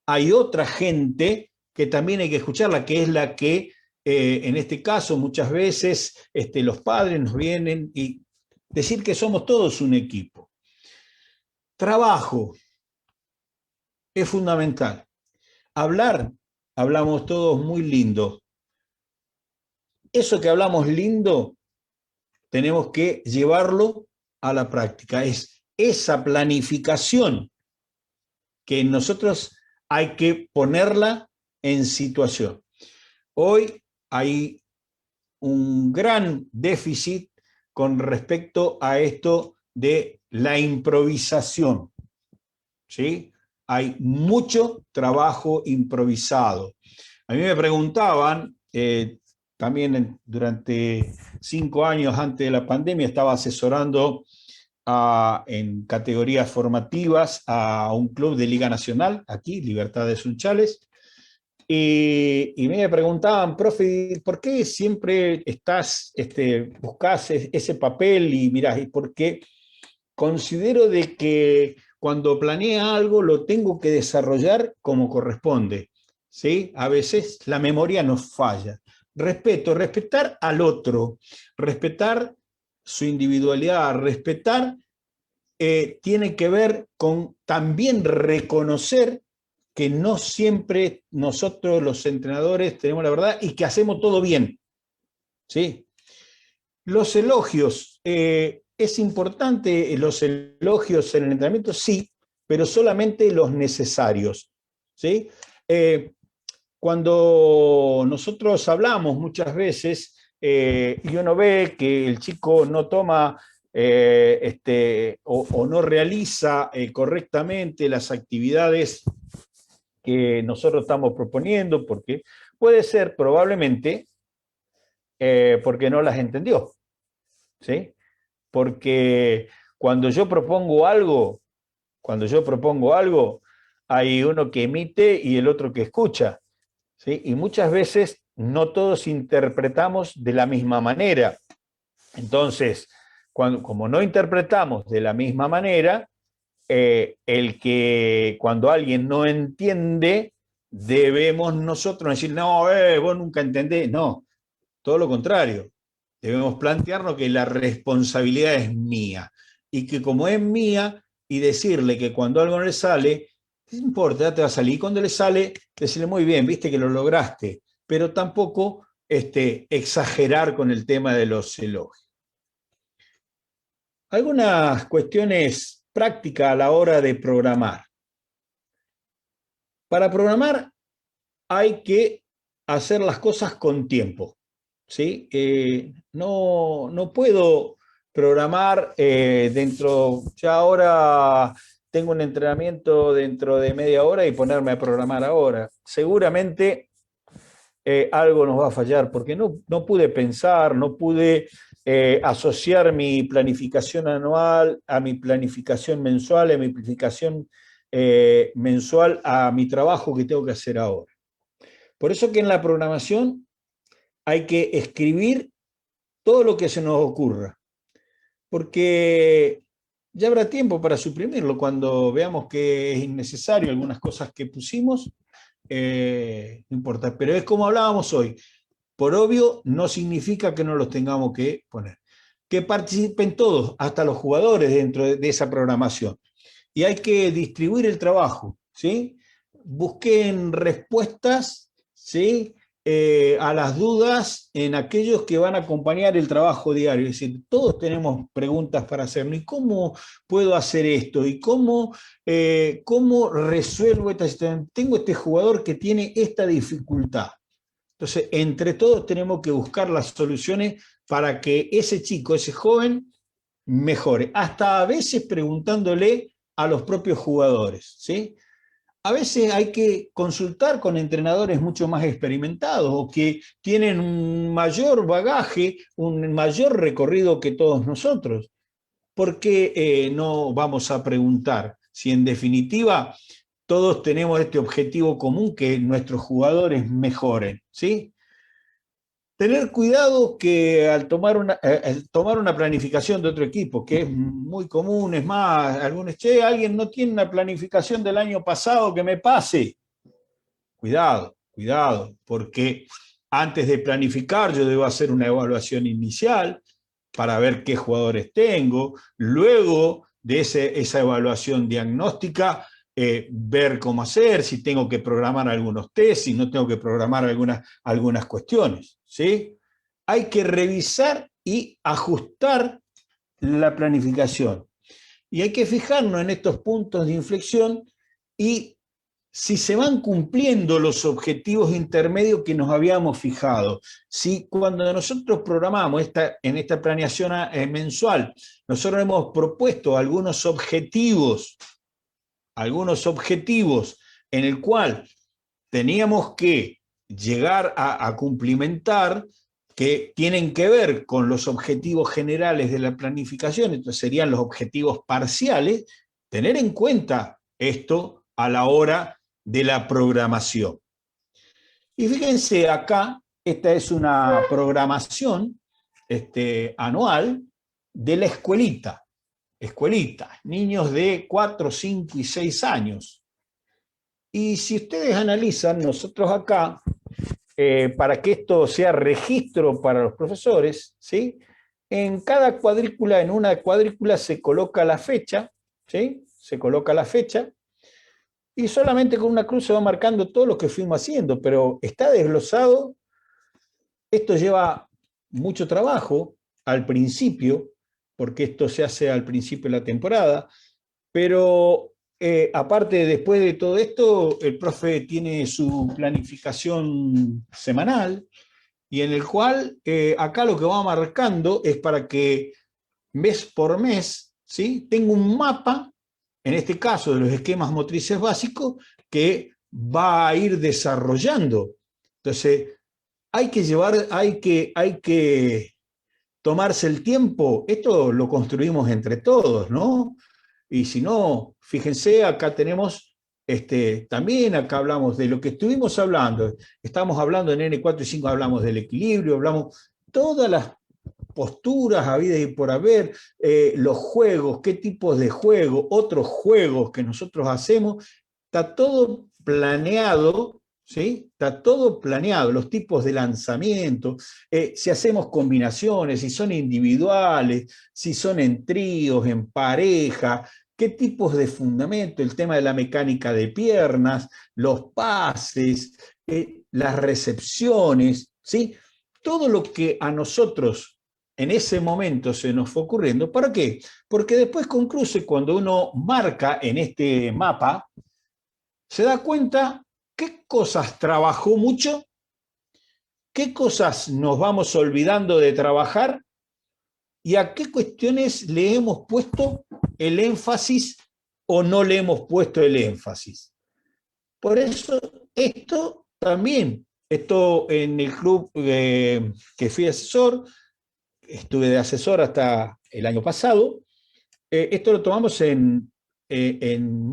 hay otra gente que también hay que escucharla, que es la que, en este caso, muchas veces los padres nos vienen y decir que somos todos un equipo. Trabajo es fundamental. Hablamos todos muy lindo. Eso que hablamos lindo, tenemos que llevarlo a la práctica. Es esa planificación que nosotros hay que ponerla en situación. Hoy hay un gran déficit con respecto a esto de la improvisación, ¿sí? Hay mucho trabajo improvisado. A mí me preguntaban, también durante 5 años antes de la pandemia, estaba asesorando en categorías formativas a un club de Liga Nacional, aquí, Libertad de Sunchales, y me preguntaban, profe, ¿por qué siempre buscas ese papel? Y mirá, y porque considero de que cuando planea algo lo tengo que desarrollar como corresponde, ¿sí? A veces la memoria nos falla. Respetar al otro, respetar su individualidad, respetar tiene que ver con también reconocer que no siempre nosotros los entrenadores tenemos la verdad y que hacemos todo bien, ¿sí? Los elogios, ¿es importante los elogios en el entrenamiento? Sí, pero solamente los necesarios, ¿sí? Cuando nosotros hablamos muchas veces y uno ve que el chico no toma o no realiza correctamente las actividades que nosotros estamos proponiendo, porque puede ser probablemente porque no las entendió, ¿sí? Porque cuando yo propongo algo, hay uno que emite y el otro que escucha, ¿sí? Y muchas veces no todos interpretamos de la misma manera. Entonces, como no interpretamos de la misma manera, cuando alguien no entiende, debemos nosotros decir, no, vos nunca entendés. No, todo lo contrario. Debemos plantearnos que la responsabilidad es mía y que como es mía, y decirle que cuando algo no le sale, no importa, te va a salir. Y cuando le sale, decirle muy bien, viste que lo lograste, pero tampoco exagerar con el tema de los elogios. Algunas cuestiones prácticas a la hora de programar. Para programar hay que hacer las cosas con tiempo, ¿sí? No puedo programar ya ahora tengo un entrenamiento dentro de media hora y ponerme a programar ahora. Seguramente algo nos va a fallar porque no pude pensar, no pude asociar mi planificación anual a mi planificación mensual, a mi planificación mensual a mi trabajo que tengo que hacer ahora. Por eso que en la programación hay que escribir todo lo que se nos ocurra, porque ya habrá tiempo para suprimirlo cuando veamos que es innecesario algunas cosas que pusimos, no importa, pero es como hablábamos hoy, por obvio no significa que no los tengamos que poner. Que participen todos, hasta los jugadores dentro de esa programación. Y hay que distribuir el trabajo, ¿sí? Busquen respuestas, ¿sí? A las dudas en aquellos que van a acompañar el trabajo diario. Es decir, todos tenemos preguntas para hacernos. ¿Y cómo puedo hacer esto? ¿Y cómo resuelvo esta situación? Tengo este jugador que tiene esta dificultad. Entonces, entre todos tenemos que buscar las soluciones para que ese chico, ese joven, mejore. Hasta a veces preguntándole a los propios jugadores, ¿sí? A veces hay que consultar con entrenadores mucho más experimentados o que tienen un mayor bagaje, un mayor recorrido que todos nosotros. ¿Por qué no vamos a preguntar si en definitiva todos tenemos este objetivo común, que nuestros jugadores mejoren, ¿sí? Tener cuidado que al tomar una planificación de otro equipo, que es muy común, es más, algunos, alguien no tiene una planificación del año pasado que me pase. Cuidado, cuidado, porque antes de planificar yo debo hacer una evaluación inicial para ver qué jugadores tengo, luego de esa evaluación diagnóstica, ver cómo hacer, si tengo que programar algunos test, si no tengo que programar algunas cuestiones, ¿sí? Hay que revisar y ajustar la planificación. Y hay que fijarnos en estos puntos de inflexión y si se van cumpliendo los objetivos intermedios que nos habíamos fijado. Si cuando nosotros programamos en esta planeación mensual, nosotros hemos propuesto algunos objetivos en el cual teníamos que llegar a cumplimentar, que tienen que ver con los objetivos generales de la planificación, entonces serían los objetivos parciales, tener en cuenta esto a la hora de la programación. Y fíjense acá, esta es una programación anual de la escuelita, niños de 4, 5 y 6 años. Y si ustedes analizan, nosotros acá, para que esto sea registro para los profesores, ¿sí? En cada cuadrícula, en una cuadrícula se coloca la fecha, ¿sí? Se coloca la fecha, y solamente con una cruz se va marcando todo lo que fuimos haciendo, pero está desglosado. Esto lleva mucho trabajo al principio, porque esto se hace al principio de la temporada, pero aparte, después de todo esto, el profe tiene su planificación semanal, y en el cual acá lo que va marcando es para que mes por mes, ¿sí? Tengo un mapa, en este caso de los esquemas motrices básicos, que va a ir desarrollando. Entonces, hay que tomarse el tiempo. Esto lo construimos entre todos, ¿no? Y si no, fíjense, acá tenemos, también acá hablamos de lo que estuvimos hablando. Estamos hablando en N4 y 5, hablamos del equilibrio, hablamos todas las posturas habidas y por haber, los juegos, qué tipos de juegos, otros juegos que nosotros hacemos, está todo planeado, ¿sí? Está todo planeado, los tipos de lanzamiento, si hacemos combinaciones, si son individuales, si son en tríos, en pareja, qué tipos de fundamento, el tema de la mecánica de piernas, los pases, las recepciones, ¿sí? Todo lo que a nosotros en ese momento se nos fue ocurriendo. ¿Para qué? Porque después con cruce, cuando uno marca en este mapa, se da cuenta qué cosas trabajó mucho, qué cosas nos vamos olvidando de trabajar y a qué cuestiones le hemos puesto el énfasis o no le hemos puesto el énfasis. Por eso esto también, esto en el club que fui asesor, estuve de asesor hasta el año pasado, esto lo tomamos en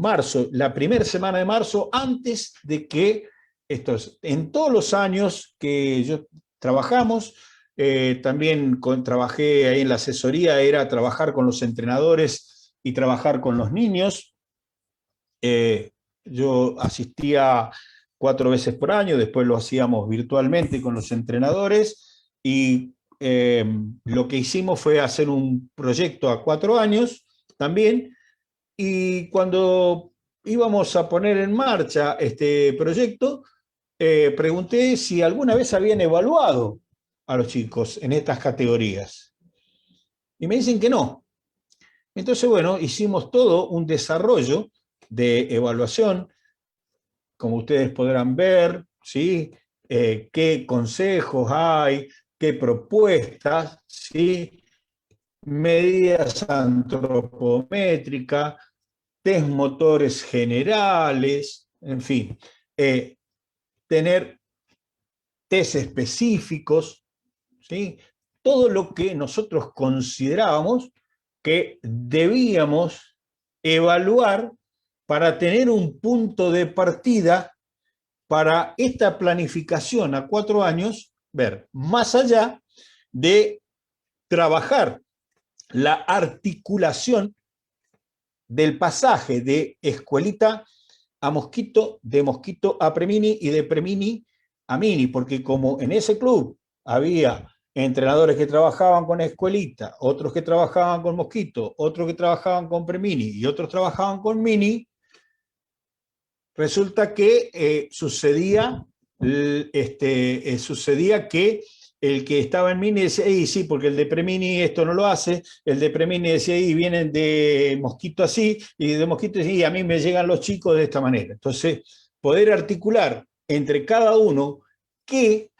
marzo, la primera semana de marzo, antes de que en todos los años que yo trabajamos, también trabajé ahí en la asesoría, era trabajar con los entrenadores y trabajar con los niños. Yo asistía 4 veces por año, después lo hacíamos virtualmente con los entrenadores y lo que hicimos fue hacer un proyecto a 4 años también, y cuando íbamos a poner en marcha este proyecto, pregunté si alguna vez habían evaluado a los chicos en estas categorías. Y me dicen que no. Entonces, bueno, hicimos todo un desarrollo de evaluación, como ustedes podrán ver, ¿sí? Qué consejos hay, qué propuestas, ¿sí? Medidas antropométricas, test motores generales, en fin, tener test específicos, ¿sí? Todo lo que nosotros considerábamos que debíamos evaluar para tener un punto de partida para esta planificación a 4 años, ver más allá de trabajar la articulación del pasaje de escuelita a mosquito, de mosquito a premini y de premini a mini, porque como en ese club había entrenadores que trabajaban con escuelita, otros que trabajaban con mosquito, otros que trabajaban con premini y otros trabajaban con mini, resulta que sucedía que el que estaba en mini decía, sí, porque el de premini esto no lo hace, el de premini decía, vienen de mosquito así, y de mosquito así, y a mí me llegan los chicos de esta manera. Entonces, poder articular entre cada uno qué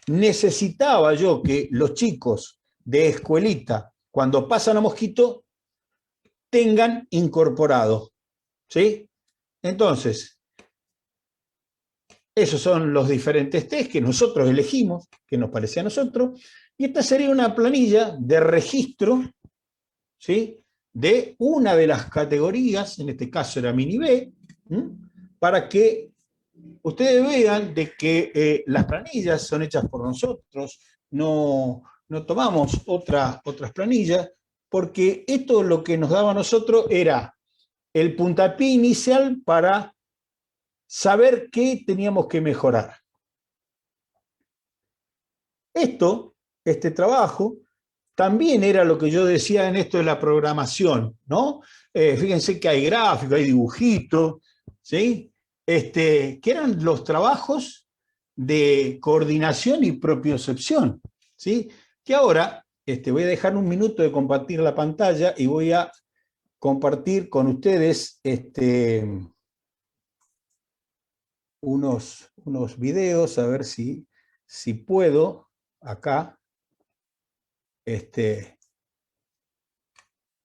necesitaba yo que los chicos de escuelita, cuando pasan a mosquito, tengan incorporado, ¿sí? Entonces, esos son los diferentes test que nosotros elegimos, que nos parecía a nosotros, y esta sería una planilla de registro, ¿sí? De una de las categorías, en este caso era mini B, para que ustedes vean de que las planillas son hechas por nosotros, no tomamos otras planillas, porque esto lo que nos daba a nosotros era el puntapié inicial para saber qué teníamos que mejorar. Este trabajo, también era lo que yo decía en esto de la programación, ¿no? Fíjense que hay gráficos, hay dibujitos, ¿sí? Que eran los trabajos de coordinación y propiocepción, ¿sí? Que ahora voy a dejar un minuto de compartir la pantalla y voy a compartir con ustedes unos videos, a ver si puedo acá,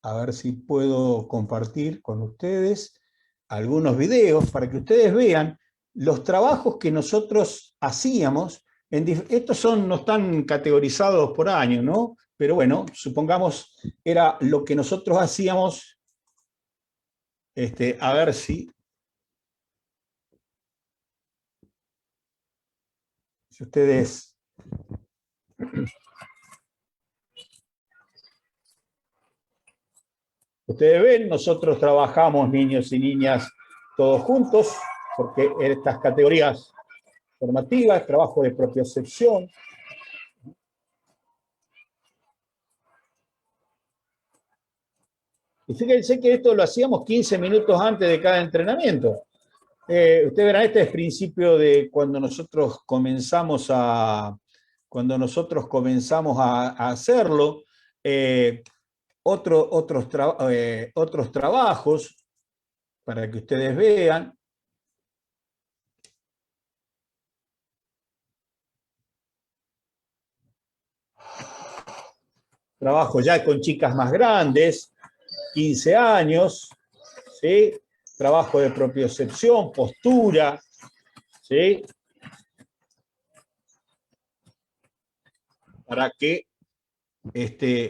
a ver si puedo compartir con ustedes algunos videos para que ustedes vean los trabajos que nosotros hacíamos. Estos no están categorizados por año, ¿no? Pero bueno, supongamos era lo que nosotros hacíamos, a ver si ustedes... Ustedes ven, nosotros trabajamos niños y niñas todos juntos, porque en estas categorías formativas, trabajo de propiocepción. Y fíjense que esto lo hacíamos 15 minutos antes de cada entrenamiento. Ustedes verán, este es el principio de cuando nosotros comenzamos a hacerlo. Otros trabajos para que ustedes vean. Trabajo ya con chicas más grandes, 15 años, ¿sí? Trabajo de propiocepción, postura, ¿sí? Para que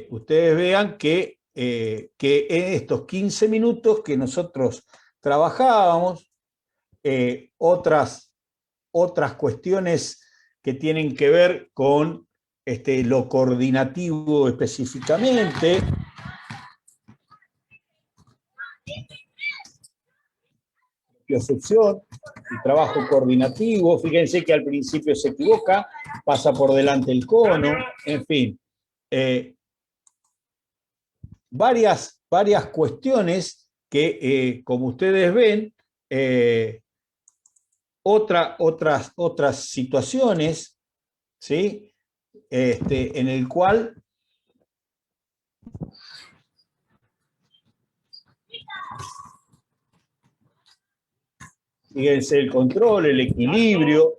ustedes vean que en estos 15 minutos que nosotros trabajábamos, otras cuestiones que tienen que ver con lo coordinativo específicamente. Propiocepción, el trabajo coordinativo. Fíjense que al principio se equivoca, pasa por delante el cono, en fin. Varias cuestiones que, como ustedes ven, otras situaciones, ¿sí? En el cual fíjense el control, el equilibrio,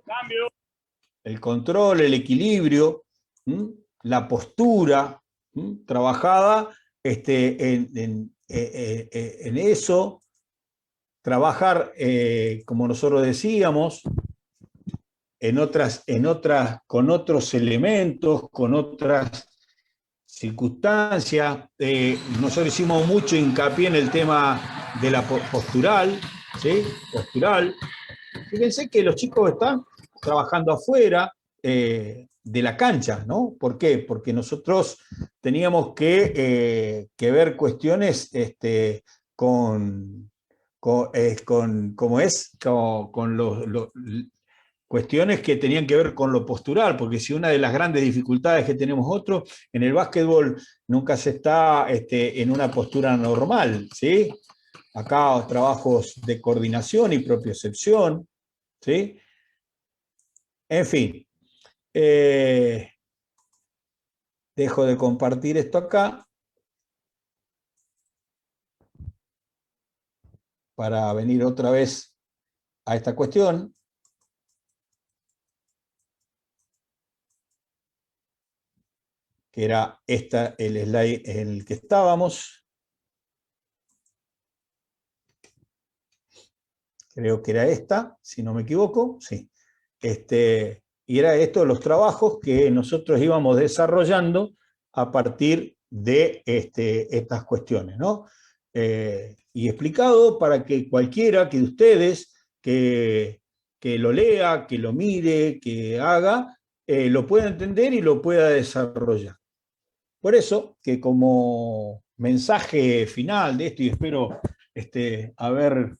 la postura, trabajada en eso, trabajar, como nosotros decíamos, con otros elementos, con otras circunstancias. Nosotros hicimos mucho hincapié en el tema de la postural, ¿sí? Postural. Fíjense que los chicos están trabajando afuera de la cancha, ¿no? ¿Por qué? Porque nosotros teníamos que ver cuestiones con cuestiones que tenían que ver con lo postural, porque si una de las grandes dificultades que tenemos en el básquetbol nunca se está en una postura normal, ¿sí? Acá trabajos de coordinación y propiocepción, ¿sí? En fin, dejo de compartir esto acá para venir otra vez a esta cuestión. Que era el slide en el que estábamos. Creo que era esta, si no me equivoco, sí. Y era esto, los trabajos que nosotros íbamos desarrollando a partir de estas cuestiones, ¿no? Y explicado para que cualquiera de ustedes que lo lea, que lo mire, que haga, lo pueda entender y lo pueda desarrollar. Por eso que como mensaje final de esto, y espero haber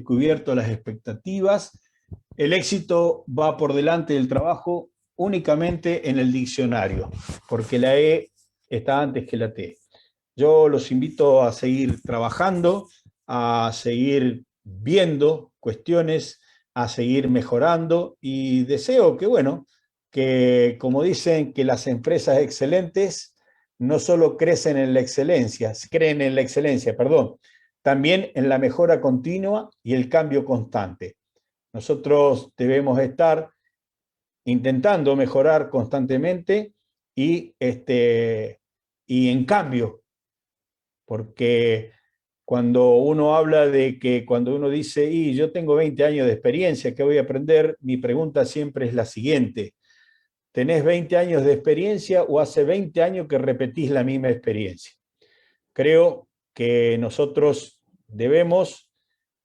cubierto las expectativas, el éxito va por delante del trabajo únicamente en el diccionario, porque la E está antes que la T. Yo los invito a seguir trabajando, a seguir viendo cuestiones, a seguir mejorando, y deseo que, bueno, que como dicen, que las empresas excelentes no solo creen en la excelencia, perdón, también en la mejora continua y el cambio constante. Nosotros debemos estar intentando mejorar constantemente y en cambio, porque cuando uno habla de que, cuando uno dice, y yo tengo 20 años de experiencia, ¿qué voy a aprender? Mi pregunta siempre es la siguiente: ¿tenés 20 años de experiencia o hace 20 años que repetís la misma experiencia? Creo que nosotros debemos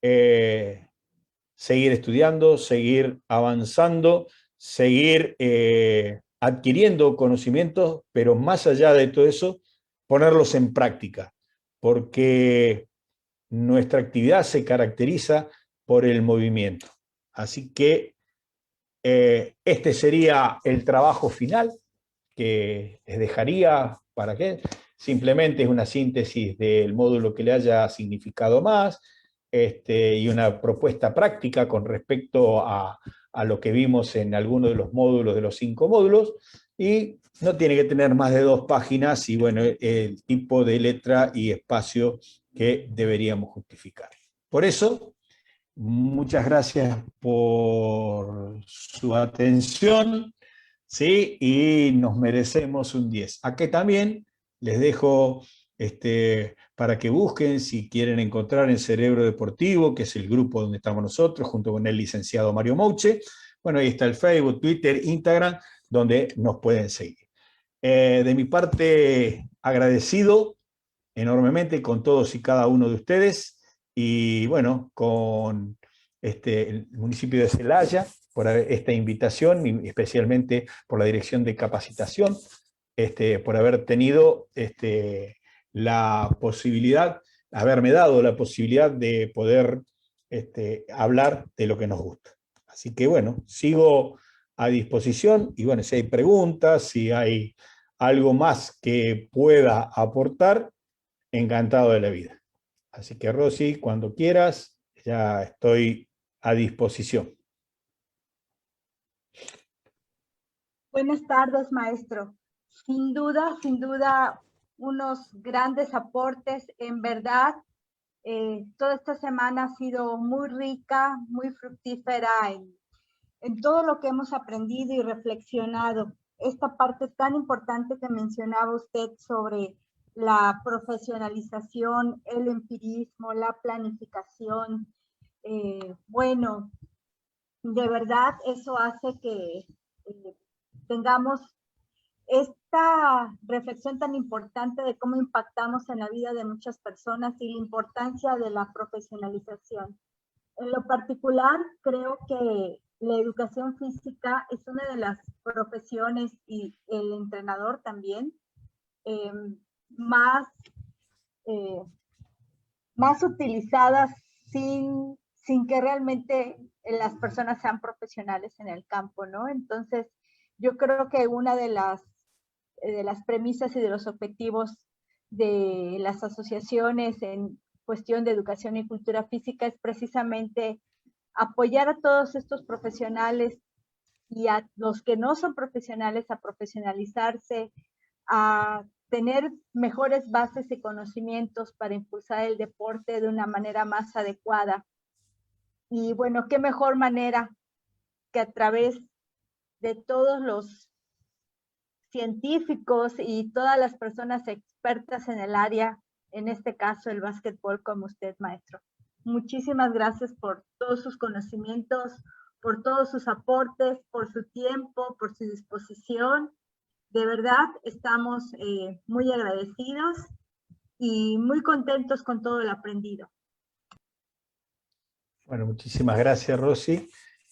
seguir estudiando, seguir avanzando, seguir adquiriendo conocimientos, pero más allá de todo eso, ponerlos en práctica, porque nuestra actividad se caracteriza por el movimiento. Así que este sería el trabajo final que les dejaría para que simplemente es una síntesis del módulo que le haya significado más, y una propuesta práctica con respecto a lo que vimos en alguno de los módulos, de los 5 módulos, y no tiene que tener más de 2 páginas, y bueno, el tipo de letra y espacio que deberíamos justificar. Por eso, muchas gracias por su atención, ¿sí? Y nos merecemos un 10. Aquí también les dejo para que busquen, si quieren encontrar en Cerebro Deportivo, que es el grupo donde estamos nosotros, junto con el licenciado Mario Mouche. Bueno, ahí está el Facebook, Twitter, Instagram, donde nos pueden seguir. De mi parte, agradecido enormemente con todos y cada uno de ustedes, y bueno, con el municipio de Celaya por esta invitación, y especialmente por la Dirección de Capacitación, por haber tenido la posibilidad, haberme dado la posibilidad de poder hablar de lo que nos gusta. Así que bueno, sigo a disposición, y bueno, si hay preguntas, si hay algo más que pueda aportar, encantado de la vida. Así que Rosy, cuando quieras, ya estoy a disposición. Buenas tardes, maestro. Sin duda, unos grandes aportes. En verdad, toda esta semana ha sido muy rica, muy fructífera en todo lo que hemos aprendido y reflexionado. Esta parte tan importante que mencionaba usted sobre la profesionalización, el empirismo, la planificación. Bueno, de verdad eso hace que tengamos esta reflexión tan importante de cómo impactamos en la vida de muchas personas y la importancia de la profesionalización. En lo particular, creo que la educación física es una de las profesiones, y el entrenador también, eh, más, eh, más utilizadas sin que realmente las personas sean profesionales en el campo, ¿no? Entonces, yo creo que una de las premisas y de los objetivos de las asociaciones en cuestión de educación y cultura física es precisamente apoyar a todos estos profesionales y a los que no son profesionales a profesionalizarse, a tener mejores bases y conocimientos para impulsar el deporte de una manera más adecuada. Y bueno, qué mejor manera que a través de todos los científicos y todas las personas expertas en el área, en este caso el básquetbol, como usted, maestro. Muchísimas gracias por todos sus conocimientos, por todos sus aportes, por su tiempo, por su disposición. De verdad, estamos muy agradecidos y muy contentos con todo el aprendido. Bueno, muchísimas gracias, Rosy.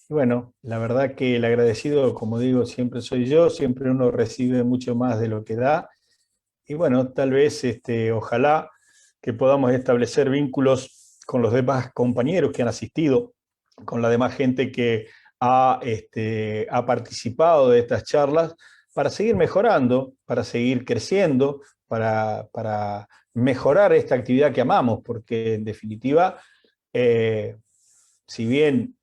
Y bueno, la verdad que el agradecido, como digo, siempre soy yo, siempre uno recibe mucho más de lo que da. Y bueno, tal vez, ojalá que podamos establecer vínculos con los demás compañeros que han asistido, con la demás gente que ha participado de estas charlas, para seguir mejorando, para seguir creciendo, para mejorar esta actividad que amamos, porque en definitiva, si bien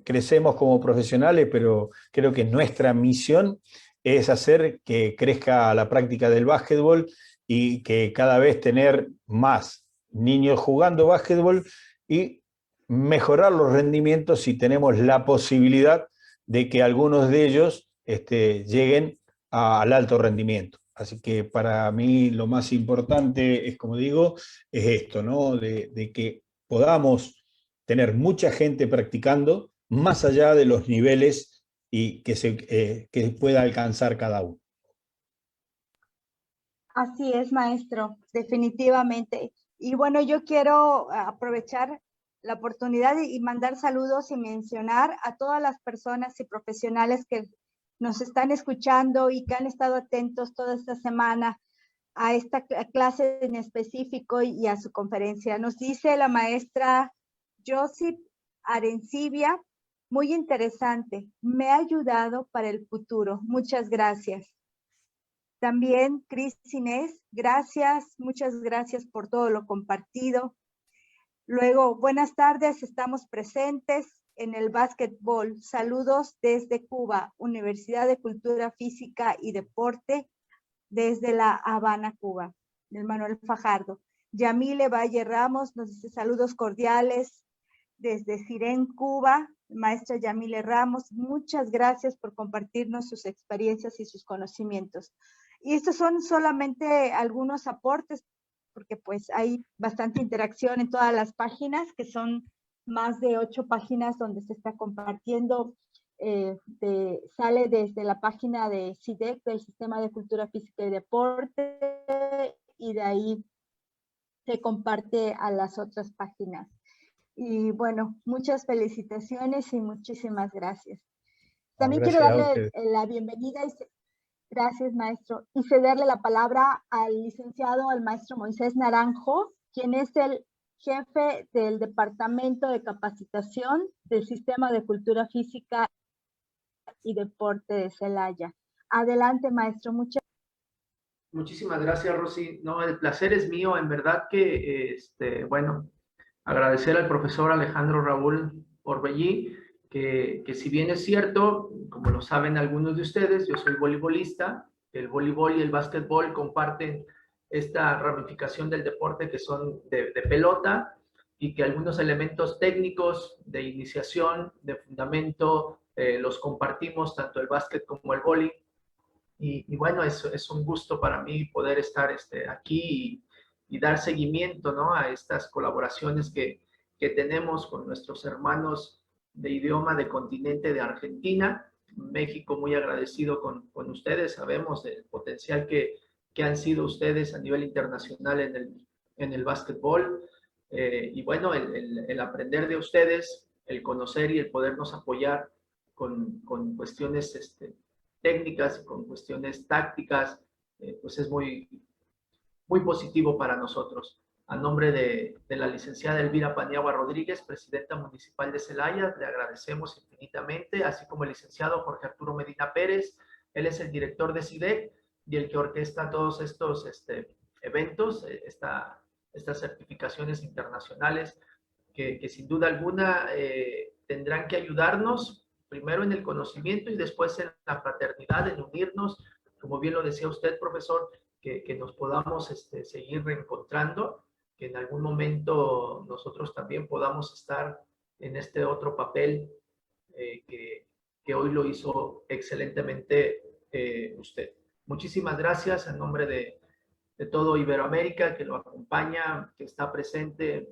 crecemos como profesionales, pero creo que nuestra misión es hacer que crezca la práctica del básquetbol y que cada vez tener más niños jugando básquetbol y mejorar los rendimientos si tenemos la posibilidad de que algunos de ellos lleguen al alto rendimiento. Así que para mí lo más importante es, como digo, es esto, ¿no? De que podamos tener mucha gente practicando más allá de los niveles y que pueda alcanzar cada uno. Así es, maestro, definitivamente. Y bueno, yo quiero aprovechar la oportunidad y mandar saludos y mencionar a todas las personas y profesionales que nos están escuchando y que han estado atentos toda esta semana a esta clase en específico y a su conferencia. Nos dice la maestra Josip Arencibia, muy interesante, me ha ayudado para el futuro. Muchas gracias. También Cris Inés, gracias, muchas gracias por todo lo compartido. Luego, buenas tardes, estamos presentes en el básquetbol. Saludos desde Cuba, Universidad de Cultura Física y Deporte, desde La Habana, Cuba, del Manuel Fajardo. Yamile Valle Ramos nos dice saludos cordiales desde Sirén, Cuba. Maestra Yamile Ramos, muchas gracias por compartirnos sus experiencias y sus conocimientos. Y estos son solamente algunos aportes, porque pues hay bastante interacción en todas las páginas, que son más de 8 páginas donde se está compartiendo. Sale desde la página de SIDEC, del Sistema de Cultura Física y Deporte, y de ahí se comparte a las otras páginas. Y bueno, muchas felicitaciones y muchísimas gracias. También quiero darle la bienvenida, gracias maestro, y cederle la palabra al licenciado, al maestro Moisés Naranjo, quien es el jefe del Departamento de Capacitación del Sistema de Cultura Física y Deporte de Celaya. Adelante, maestro. Muchísimas gracias, Rosy. No, el placer es mío. En verdad que, bueno, agradecer al profesor Alejandro Raúl Orbellí, que si bien es cierto, como lo saben algunos de ustedes, yo soy voleibolista. El voleibol y el básquetbol comparten esta ramificación del deporte que son de pelota, y que algunos elementos técnicos de iniciación, de fundamento, los compartimos tanto el básquet como el vóley. Y bueno, es un gusto para mí poder estar aquí y dar seguimiento, ¿no?, a estas colaboraciones que tenemos con nuestros hermanos de idioma del continente de Argentina. México muy agradecido con ustedes. Sabemos del potencial que han sido ustedes a nivel internacional en el básquetbol. Y bueno, el aprender de ustedes, el conocer y el podernos apoyar con cuestiones técnicas y con cuestiones tácticas, pues es muy positivo para nosotros. A nombre de la licenciada Elvira Paniagua Rodríguez, presidenta municipal de Celaya, le agradecemos infinitamente, así como el licenciado Jorge Arturo Medina Pérez. Él es el director de SIDEC y el que orquesta todos estos eventos, estas certificaciones internacionales que sin duda alguna tendrán que ayudarnos primero en el conocimiento y después en la fraternidad, en unirnos, como bien lo decía usted, profesor, que nos podamos seguir reencontrando, que en algún momento nosotros también podamos estar en este otro papel que hoy lo hizo excelentemente usted. Muchísimas gracias en nombre de todo Iberoamérica que lo acompaña, que está presente,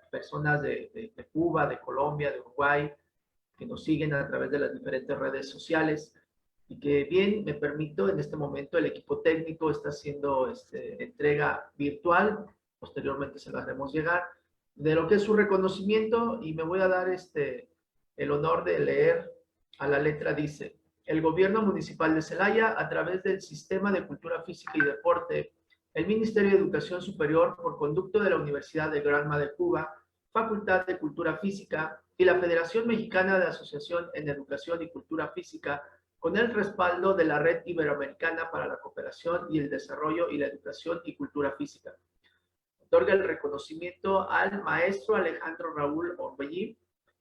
personas de Cuba, de Colombia, de Uruguay, que nos siguen a través de las diferentes redes sociales, y que bien, me permito, en este momento el equipo técnico está haciendo entrega virtual, posteriormente se lo haremos llegar, de lo que es su reconocimiento, y me voy a dar el honor de leer a la letra. Dice: el Gobierno Municipal de Celaya, a través del Sistema de Cultura Física y Deporte, el Ministerio de Educación Superior, por conducto de la Universidad de Granma de Cuba, Facultad de Cultura Física y la Federación Mexicana de Asociación en Educación y Cultura Física, con el respaldo de la Red Iberoamericana para la Cooperación y el Desarrollo y la Educación y Cultura Física, otorga el reconocimiento al maestro Alejandro Raúl Orbellí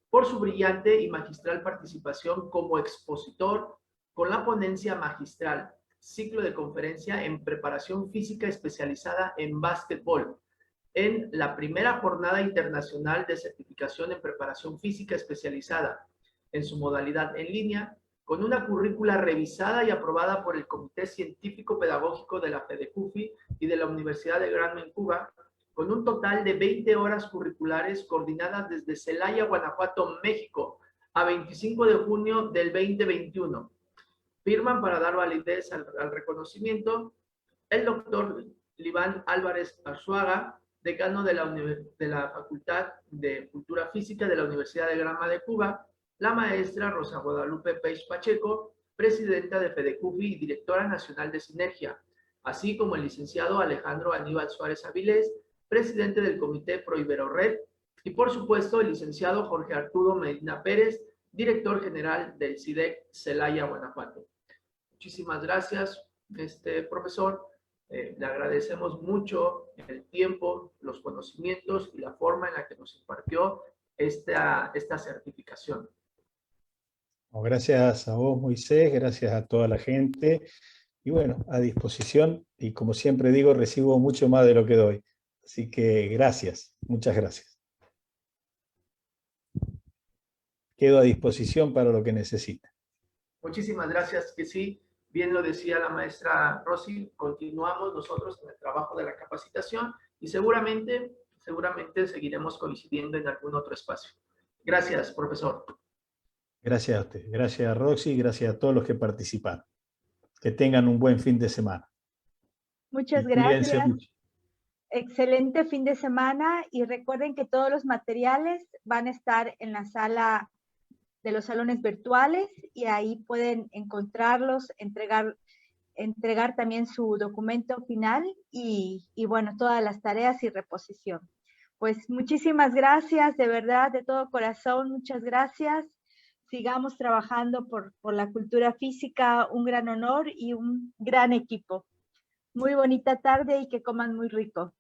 por su brillante y magistral participación como expositor con la ponencia magistral, ciclo de conferencia en preparación física especializada en básquetbol, en la primera jornada internacional de certificación en preparación física especializada, en su modalidad en línea, con una currícula revisada y aprobada por el Comité Científico Pedagógico de la FEDECUFI y de la Universidad de Granma en Cuba, con un total de 20 horas curriculares coordinadas desde Celaya, Guanajuato, México, a 25 de junio del 2021. Firman para dar validez al reconocimiento el doctor Liván Álvarez Arzuaga, decano de la Facultad de Cultura Física de la Universidad de Granma de Cuba, la maestra Rosa Guadalupe Peix Pacheco, presidenta de FEDECUFI y directora nacional de Sinergia, así como el licenciado Alejandro Aníbal Suárez Avilés, presidente del Comité Pro Ibero Red, y por supuesto el licenciado Jorge Arturo Medina Pérez, director general del SIDEC Celaya, Guanajuato. Muchísimas gracias, profesor. Le agradecemos mucho el tiempo, los conocimientos y la forma en la que nos impartió esta certificación. Gracias a vos, Moisés, gracias a toda la gente. Y bueno, a disposición. Y como siempre digo, recibo mucho más de lo que doy. Así que gracias, muchas gracias. Quedo a disposición para lo que necesiten. Muchísimas gracias, que sí, bien lo decía la maestra Rosy, continuamos nosotros en el trabajo de la capacitación y seguramente seguiremos coincidiendo en algún otro espacio. Gracias, profesor. Gracias a usted, gracias a Roxy, gracias a todos los que participaron. Que tengan un buen fin de semana. Muchas Cuídense gracias. mucho. Excelente fin de semana y recuerden que todos los materiales van a estar en la sala de los salones virtuales y ahí pueden encontrarlos, entregar también su documento final y bueno, todas las tareas y reposición. Pues muchísimas gracias, de verdad, de todo corazón, muchas gracias. Sigamos trabajando por la cultura física, un gran honor y un gran equipo. Muy bonita tarde y que coman muy rico.